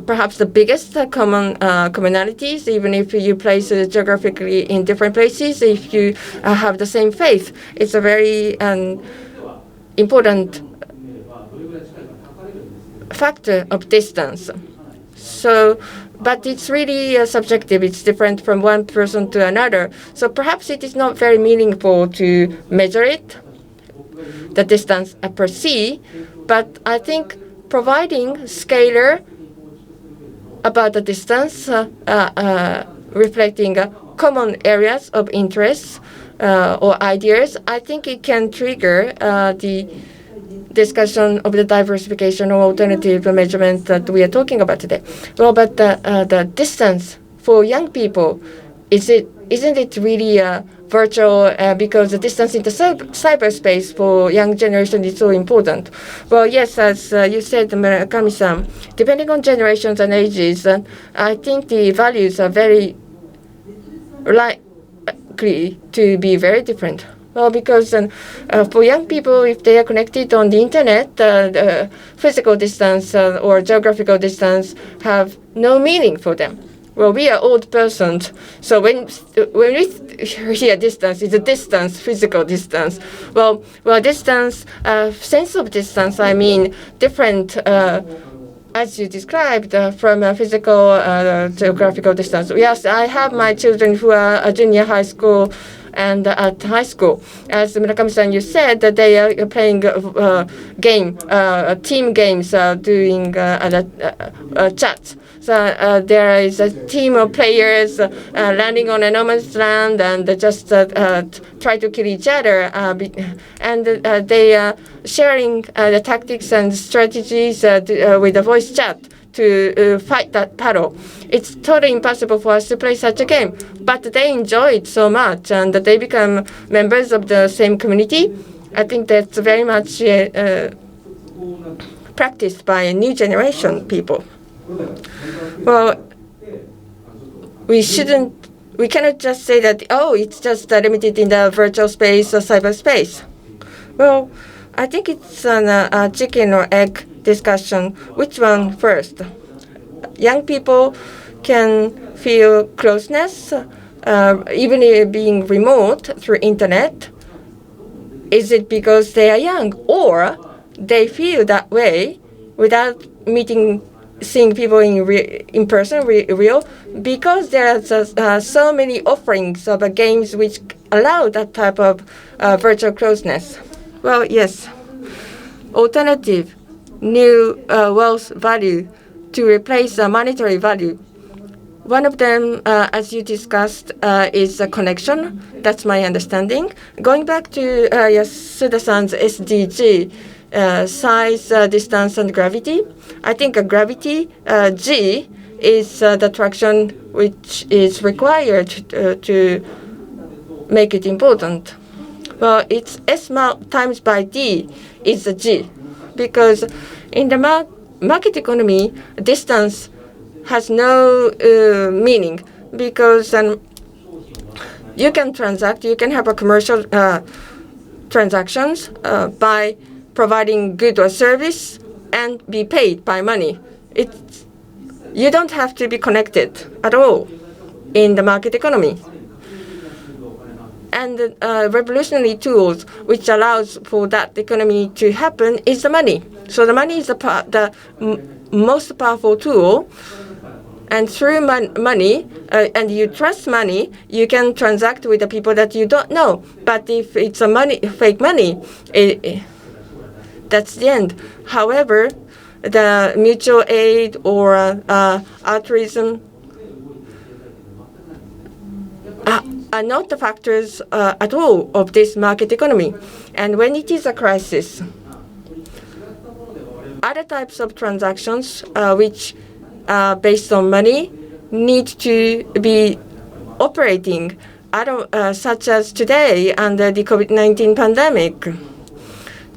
perhaps the biggest commonalities, even if you place it geographically in different places, if you have the same faith. It's a very important factor of distance. So, but it's really subjective. It's different from one person to another. So perhaps it is not very meaningful to measure it, the distance per se. But I think providing scalar about the distance, reflecting common areas of interest or ideas, I think it can trigger the discussion of the diversification or alternative measurement that we are talking about today. Well, but the distance for young people, isn't it really virtual? Because the distance in the cyberspace for young generation is so important. Well, yes, as you said, Murakami-san, depending on generations and ages, I think the values are very likely to be very different. Well, because for young people, if they are connected on the internet, physical distance or geographical distance have no meaning for them. Well, we are old persons, so when we hear distance, it's a distance, physical distance. Well, distance, sense of distance, I mean different, as you described, from a physical, geographical distance. Yes, I have my children who are a junior high school and at high school. As Murakami-san, you said that they are playing team games, doing chats. So there is a team of players landing on a no man's land and just try to kill each other. And they are sharing the tactics and strategies with a voice chat to fight that battle. It's totally impossible for us to play such a game, but they enjoy it so much, and they become members of the same community. I think that's very much practiced by a new generation people. Well, we cannot just say that, oh, it's just limited in the virtual space or cyberspace. Well, I think it's a chicken or egg discussion. Which one first? Young people can feel closeness, even being remote through internet. Is it because they are young, or they feel that way without seeing people in person, real, because there are so many offerings of games which allow that type of virtual closeness? Well, yes. Alternative, new wealth value to replace monetary value One of them, as you discussed, is a connection. That's my understanding. Going back to Yasuda-san's SDG, size, distance, and gravity, I think gravity, G, is the attraction which is required to make it important. Well, it's S times by D is the G, because in the market economy, distance has no meaning, because you can transact, you can have a commercial transactions by providing good or service and be paid by money. You don't have to be connected at all in the market economy. And revolutionary tools which allows for that economy to happen is the money. So the money is the most powerful tool. And through money, and you trust money, you can transact with the people that you don't know. But if it's fake money, that's the end. However, the mutual aid or altruism are not the factors at all of this market economy. And when it is a crisis, other types of transactions which are based on money need to be operating, such as today under the COVID-19 pandemic.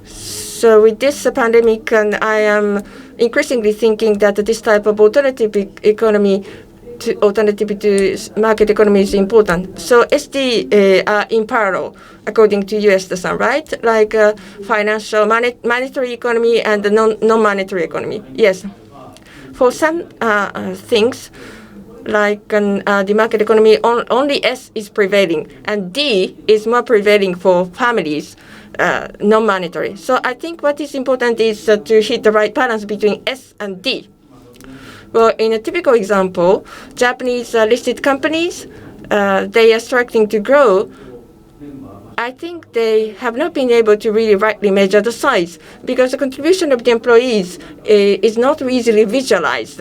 So with this pandemic, and I am increasingly thinking that this type of alternative to market economy is important. So SD are in parallel, according to Yasuda-san, right? Like financial, monetary economy and the non-monetary economy. Yes. For some things, like the market economy, only S is prevailing, and D is more prevailing for families, non-monetary. So I think what is important is to hit the right balance between S and D. Well, in a typical example, Japanese listed companies, they are struggling to grow. I think they have not been able to really rightly measure the size, because the contribution of the employees is not easily visualized.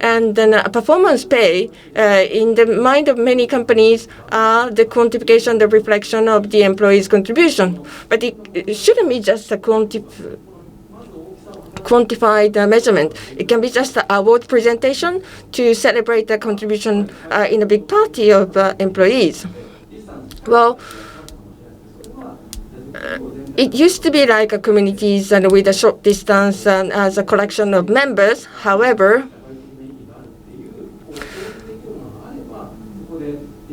And then performance pay, in the mind of many companies, are the quantification, the reflection of the employees' contribution. But it shouldn't be just a quantified measurement. It can be just an award presentation to celebrate the contribution in a big party of employees. Well, it used to be like a communities and with a short distance and as a collection of members. However,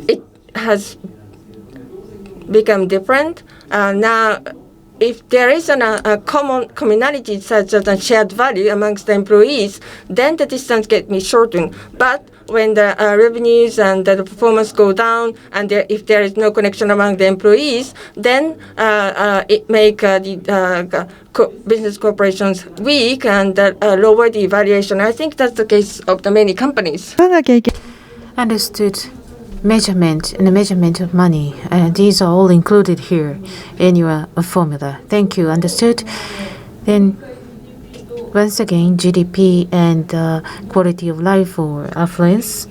it has become different. Now, if there is a common commonality such as a shared value amongst the employees, then the distance gets shortened. But when the revenues and the performance go down, and if there is no connection among the employees, then it make the business corporations weak and lower the valuation. I think that's the case of the many companies. Understood. Measurement and the measurement of money. These are all included here in your formula. Thank you. Understood. Then, once again, GDP and quality of life or affluence.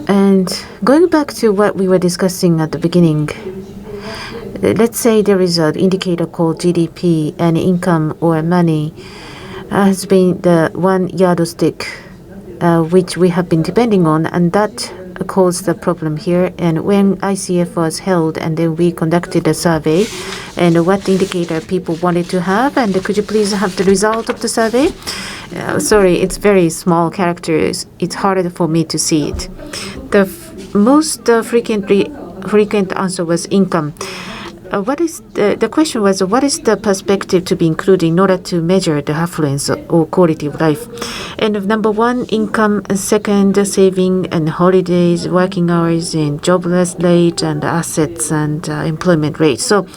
And going back to what we were discussing at the beginning, let's say there is an indicator called GDP, and income or money has been the one yardstick which we have been depending on, and that caused the problem here. And when ICF was held, and then we conducted a survey, and what indicator people wanted to have, and could you please have the result of the survey? Sorry, it's very small characters. It's harder for me to see it. The most frequent answer was income. What is the question was, what is the perspective to be included in order to measure the affluence or quality of life? And number one, income. Second, saving and holidays, working hours, and jobless rate, and assets and employment rate. So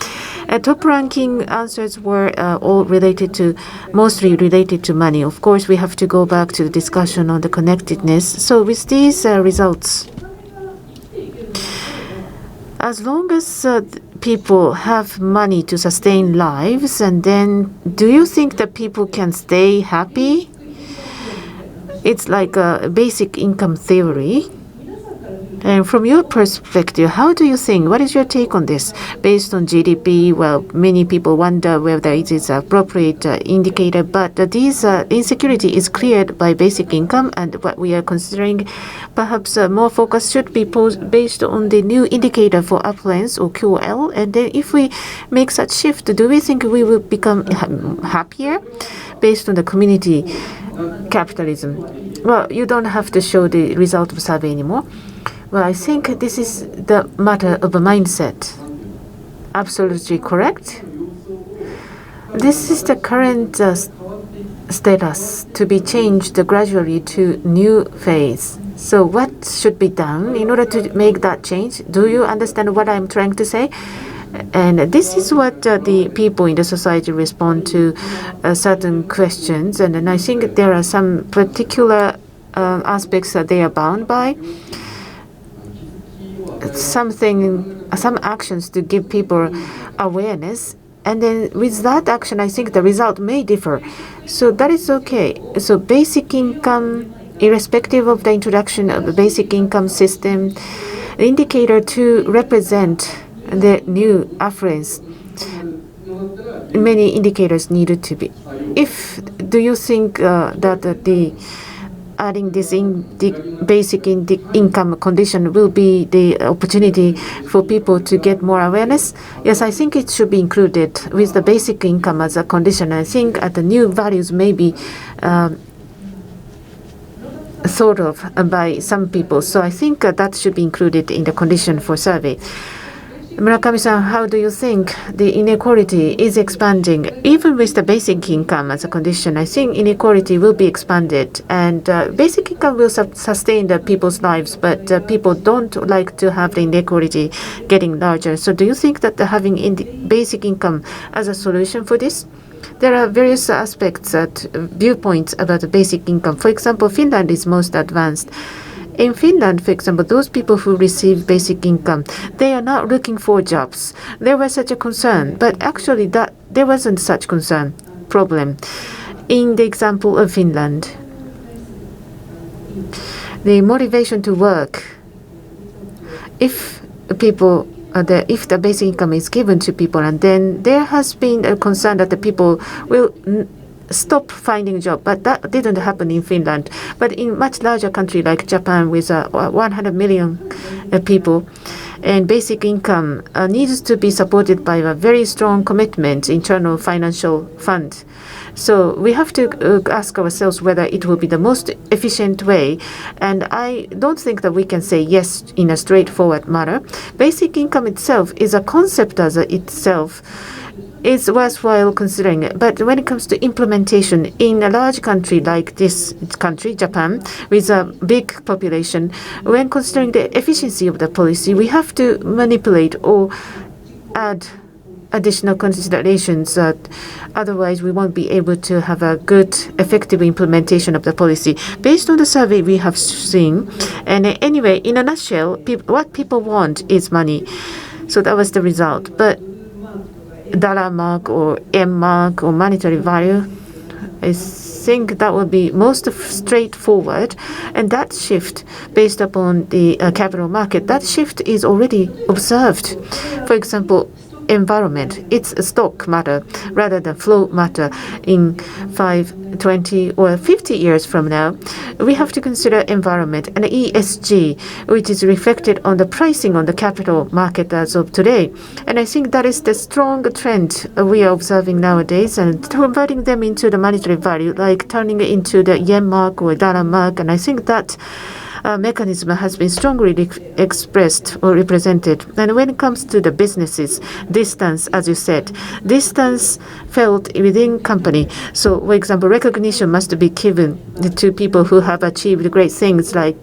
top ranking answers were all mostly related to money. Of course, we have to go back to the discussion on the connectedness. So with these results, as long as people have money to sustain lives, and then do you think that people can stay happy? It's like a basic income theory. And from your perspective, how do you think? What is your take on this? Based on GDP, well, many people wonder whether it is an appropriate indicator, but this insecurity is cleared by basic income, and what we are considering, perhaps more focus should be based on the new indicator for affluence or QOL. And then if we make such shift, do we think we will become happier based on the community capitalism? Well, you don't have to show the result of survey anymore. Well, I think this is the matter of a mindset. Absolutely correct. This is the current status to be changed gradually to new phase. So what should be done in order to make that change? Do you understand what I'm trying to say? And this is what the people in the society respond to certain questions. And then I think there are some particular aspects that they are bound by. Some actions to give people awareness, and then with that action I think the result may differ, so that is okay. So basic income, irrespective of the introduction of the basic income system, the indicator to represent the new affluence, many indicators needed to be. Do you think that the adding this basic income condition will be the opportunity for people to get more awareness? Yes, I think it should be included with the basic income as a condition. I think the new values may be thought of by some people. So I think that should be included in the condition for survey. Murakami-san, how do you think the inequality is expanding? Even with the basic income as a condition, I think inequality will be expanded, and basic income will sustain the people's lives, but people don't like to have the inequality getting larger. So do you think that having basic income as a solution for this? There are various aspects, viewpoints about the basic income. For example, Finland is most advanced. In Finland, for example, those people who receive basic income, they are not looking for jobs. There was such a concern, but actually there wasn't such problem. In the example of Finland, the motivation to work, if the basic income is given to people, and then there has been a concern that the people will stop finding a job, but that didn't happen in Finland. But in much larger country like Japan with 100 million people, and basic income needs to be supported by a very strong commitment, internal financial fund. So we have to ask ourselves whether it will be the most efficient way. And I don't think that we can say yes in a straightforward manner. Basic income itself is a concept as itself. It's worthwhile considering it. But when it comes to implementation in a large country like this country, Japan, with a big population, when considering the efficiency of the policy, we have to manipulate or add additional considerations. Otherwise, we won't be able to have a good, effective implementation of the policy. Based on the survey we have seen, and anyway, in a nutshell, what people want is money. So that was the result. But dollar mark or M mark or monetary value, I think that would be most straightforward. And that shift based upon the capital market, that shift is already observed. For example, environment, it's a stock matter rather than flow matter. In 5, 20 or 50 years from now, we have to consider environment and ESG, which is reflected on the pricing on the capital market as of today. And I think that is the strong trend we are observing nowadays, and converting them into the monetary value, like turning it into the yen mark or dollar mark. And I think that mechanism has been strongly expressed or represented. And when it comes to the businesses, distance, as you said, distance felt within company. So, for example, recognition must be given to people who have achieved great things, like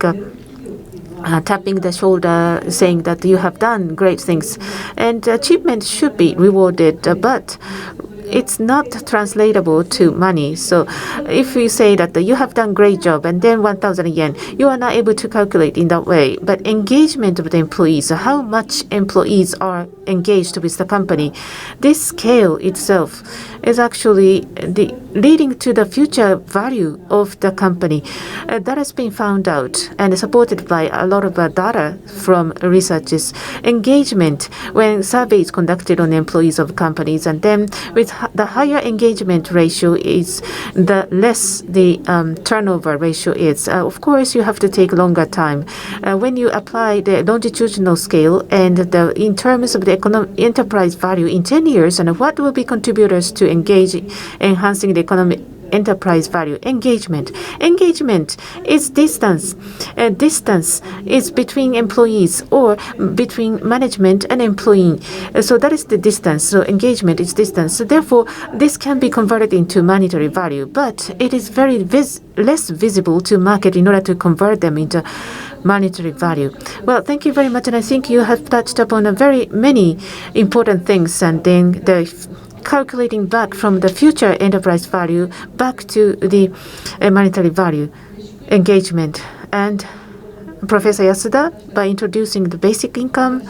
tapping the shoulder, saying that you have done great things. And achievement should be rewarded, but it's not translatable to money. So if you say that you have done great job and then 1,000 yen, you are not able to calculate in that way. But engagement of the employees, how much employees are engaged with the company, this scale itself is actually leading to the future value of the company. That has been found out and supported by a lot of data from researchers. Engagement, when surveys conducted on employees of companies, and then with the higher engagement ratio is, the less the turnover ratio is. Of course, you have to take longer time. When you apply the longitudinal scale and in terms of the enterprise value in 10 years, and what will be contributors to engage enhancing the economic enterprise value. Engagement is distance. Distance is between employees or between management and employee. So that is the distance. So engagement is distance. So therefore, this can be converted into monetary value, but it is very less visible to market in order to convert them into monetary value. Well, thank you very much, and I think you have touched upon a very many important things, and then the calculating back from the future enterprise value back to the monetary value engagement. And Professor Yasuda, by introducing the basic income,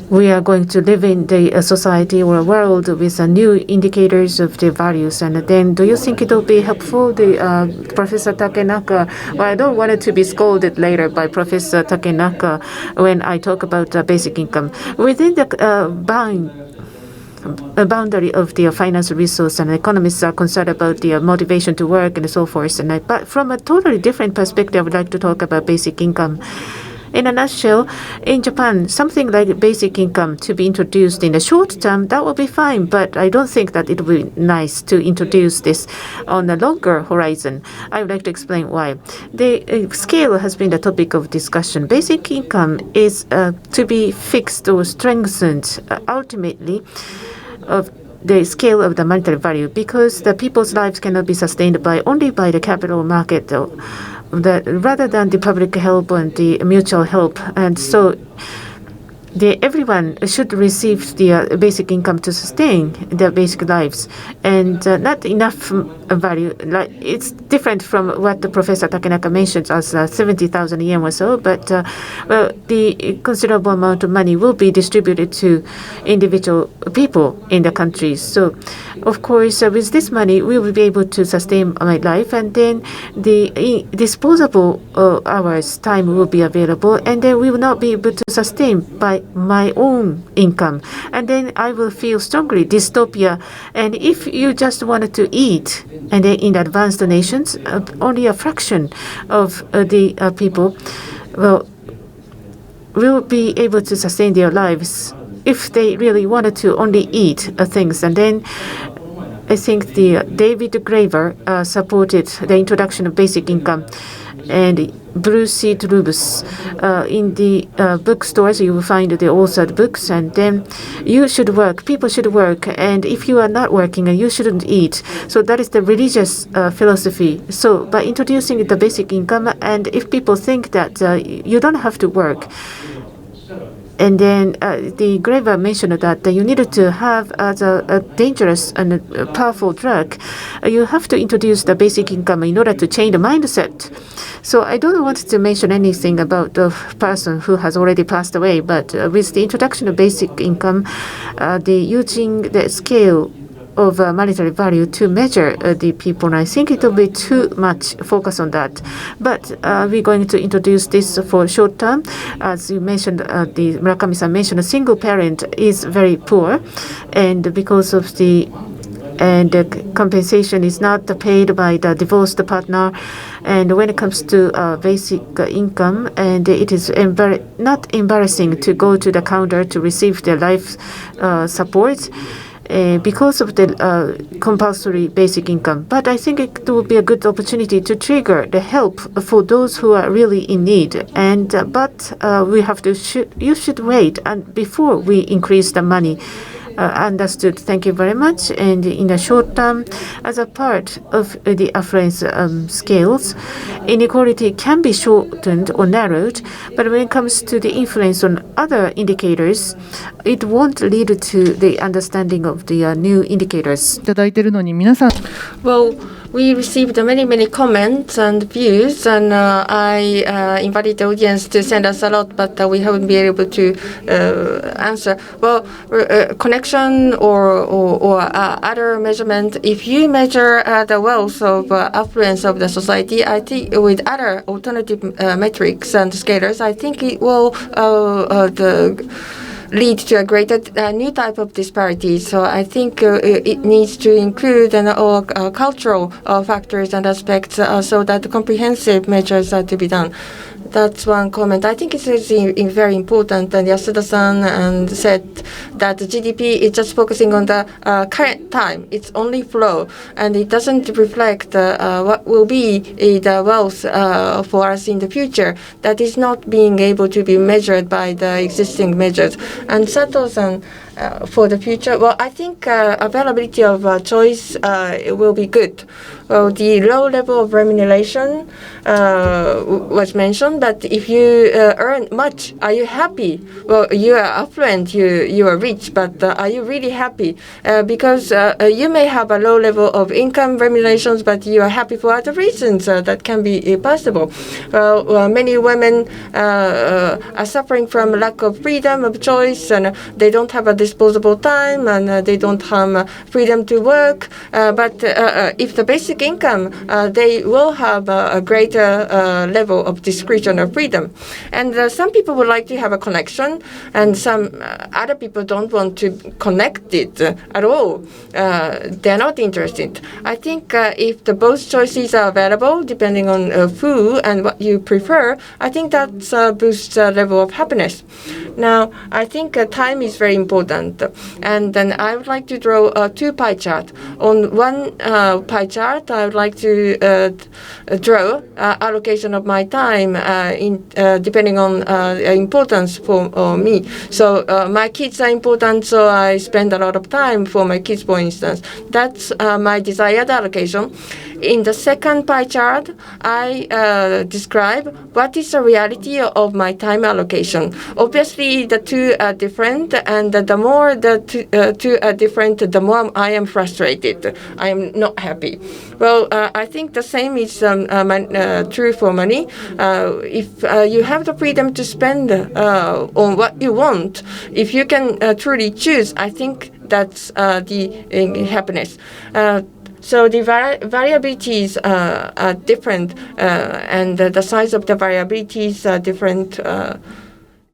we are going to live in the society or a world with new indicators of the values. And then do you think it will be helpful? Professor Takenaka, well, I don't want it to be scolded later by Professor Takenaka when I talk about basic income. Within the boundary of the financial resource, and economists are concerned about the motivation to work and so forth. But from a totally different perspective, I would like to talk about basic income. In a nutshell, in Japan, something like basic income to be introduced in the short term, that will be fine. But I don't think that it will be nice to introduce this on a longer horizon. I would like to explain why. The scale has been the topic of discussion. Basic income is to be fixed or strengthened ultimately of the scale of the monetary value, because the people's lives cannot be sustained only by the capital market, rather than the public help and the mutual help. And so everyone should receive the basic income to sustain their basic lives, and not enough value. Like, it's different from what the Professor Takenaka mentioned as 70,000 yen or so, but the considerable amount of money will be distributed to individual people in the country. So, of course, with this money, we will be able to sustain my life, and then the disposable hours time will be available, and then we will not be able to sustain by my own income, and then I will feel strongly dystopia. And if you just wanted to eat, and then in the advanced nations, only a fraction of the people will be able to sustain their lives if they really wanted to only eat things. And then I think the David Graeber supported the introduction of basic income, and Bruce Rubus. In the bookstores, you will find the authored books, and then you should work. People should work, and if you are not working, you shouldn't eat. So that is the religious philosophy. So by introducing the basic income, and if people think that you don't have to work, and then the Graeber mentioned that you needed to have as a dangerous and powerful drug, you have to introduce the basic income in order to change the mindset. So I don't want to mention anything about the person who has already passed away, but with the introduction of basic income, using the scale of monetary value to measure the people, and I think it will be too much focus on that. But we're going to introduce this for short term. As you mentioned, the Murakami-san mentioned, a single parent is very poor, and because of the compensation is not paid by the divorced partner. And when it comes to basic income, and it is not embarrassing to go to the counter to receive the life support because of the compulsory basic income. But I think it will be a good opportunity to trigger the help for those who are really in need. And you should wait and before we increase the money Understood. Thank you very much. And in the short term, as a part of the affluence scales, inequality can be shortened or narrowed, but when it comes to the influence on other indicators, it won't lead to the understanding of the new indicators. Well, we received many comments and views, and I invited the audience to send us a lot, but we haven't been able to answer. Well, connection or other measurement, if you measure the wealth of affluence of the society, I think with other alternative metrics and scalars, I think it will lead to a greater new type of disparity. So I think it needs to include all cultural factors and aspects so that comprehensive measures are to be done. That's one comment. I think it's very important. And Yasuda-san said that the GDP is just focusing on the current time. It's only flow, and it doesn't reflect what will be the wealth for us in the future. That is not being able to be measured by the existing measures. And Sato-san, for the future, well, I think availability of choice will be good. Well, the low level of remuneration was mentioned, but if you earn much, are you happy? Well, you are affluent, you are rich, but are you really happy? Because you may have a low level of income remunerations, but you are happy for other reasons. That can be possible. Many women are suffering from lack of freedom of choice, and they don't have a disposable time, and they don't have freedom to work. But if the basic income, they will have a greater level of discretion or freedom. And some people would like to have a connection, and some other people don't want to connect it at all. They're not interested. I think if both choices are available, depending on who and what you prefer, I think that boosts the level of happiness. Now, I think time is very important. And then I would like to draw two pie charts. On one pie chart, I would like to draw allocation of my time depending on importance for me. So my kids are important, so I spend a lot of time for my kids, for instance. That's my desired allocation. In the second pie chart, I describe what is the reality of my time allocation. Obviously, the two are different, and the more the two are different, the more I am frustrated. I am not happy. Well, I think the same is true for money. If you have the freedom to spend on what you want, if you can truly choose, I think that's the happiness. So the variabilities are different, and the size of the variabilities are different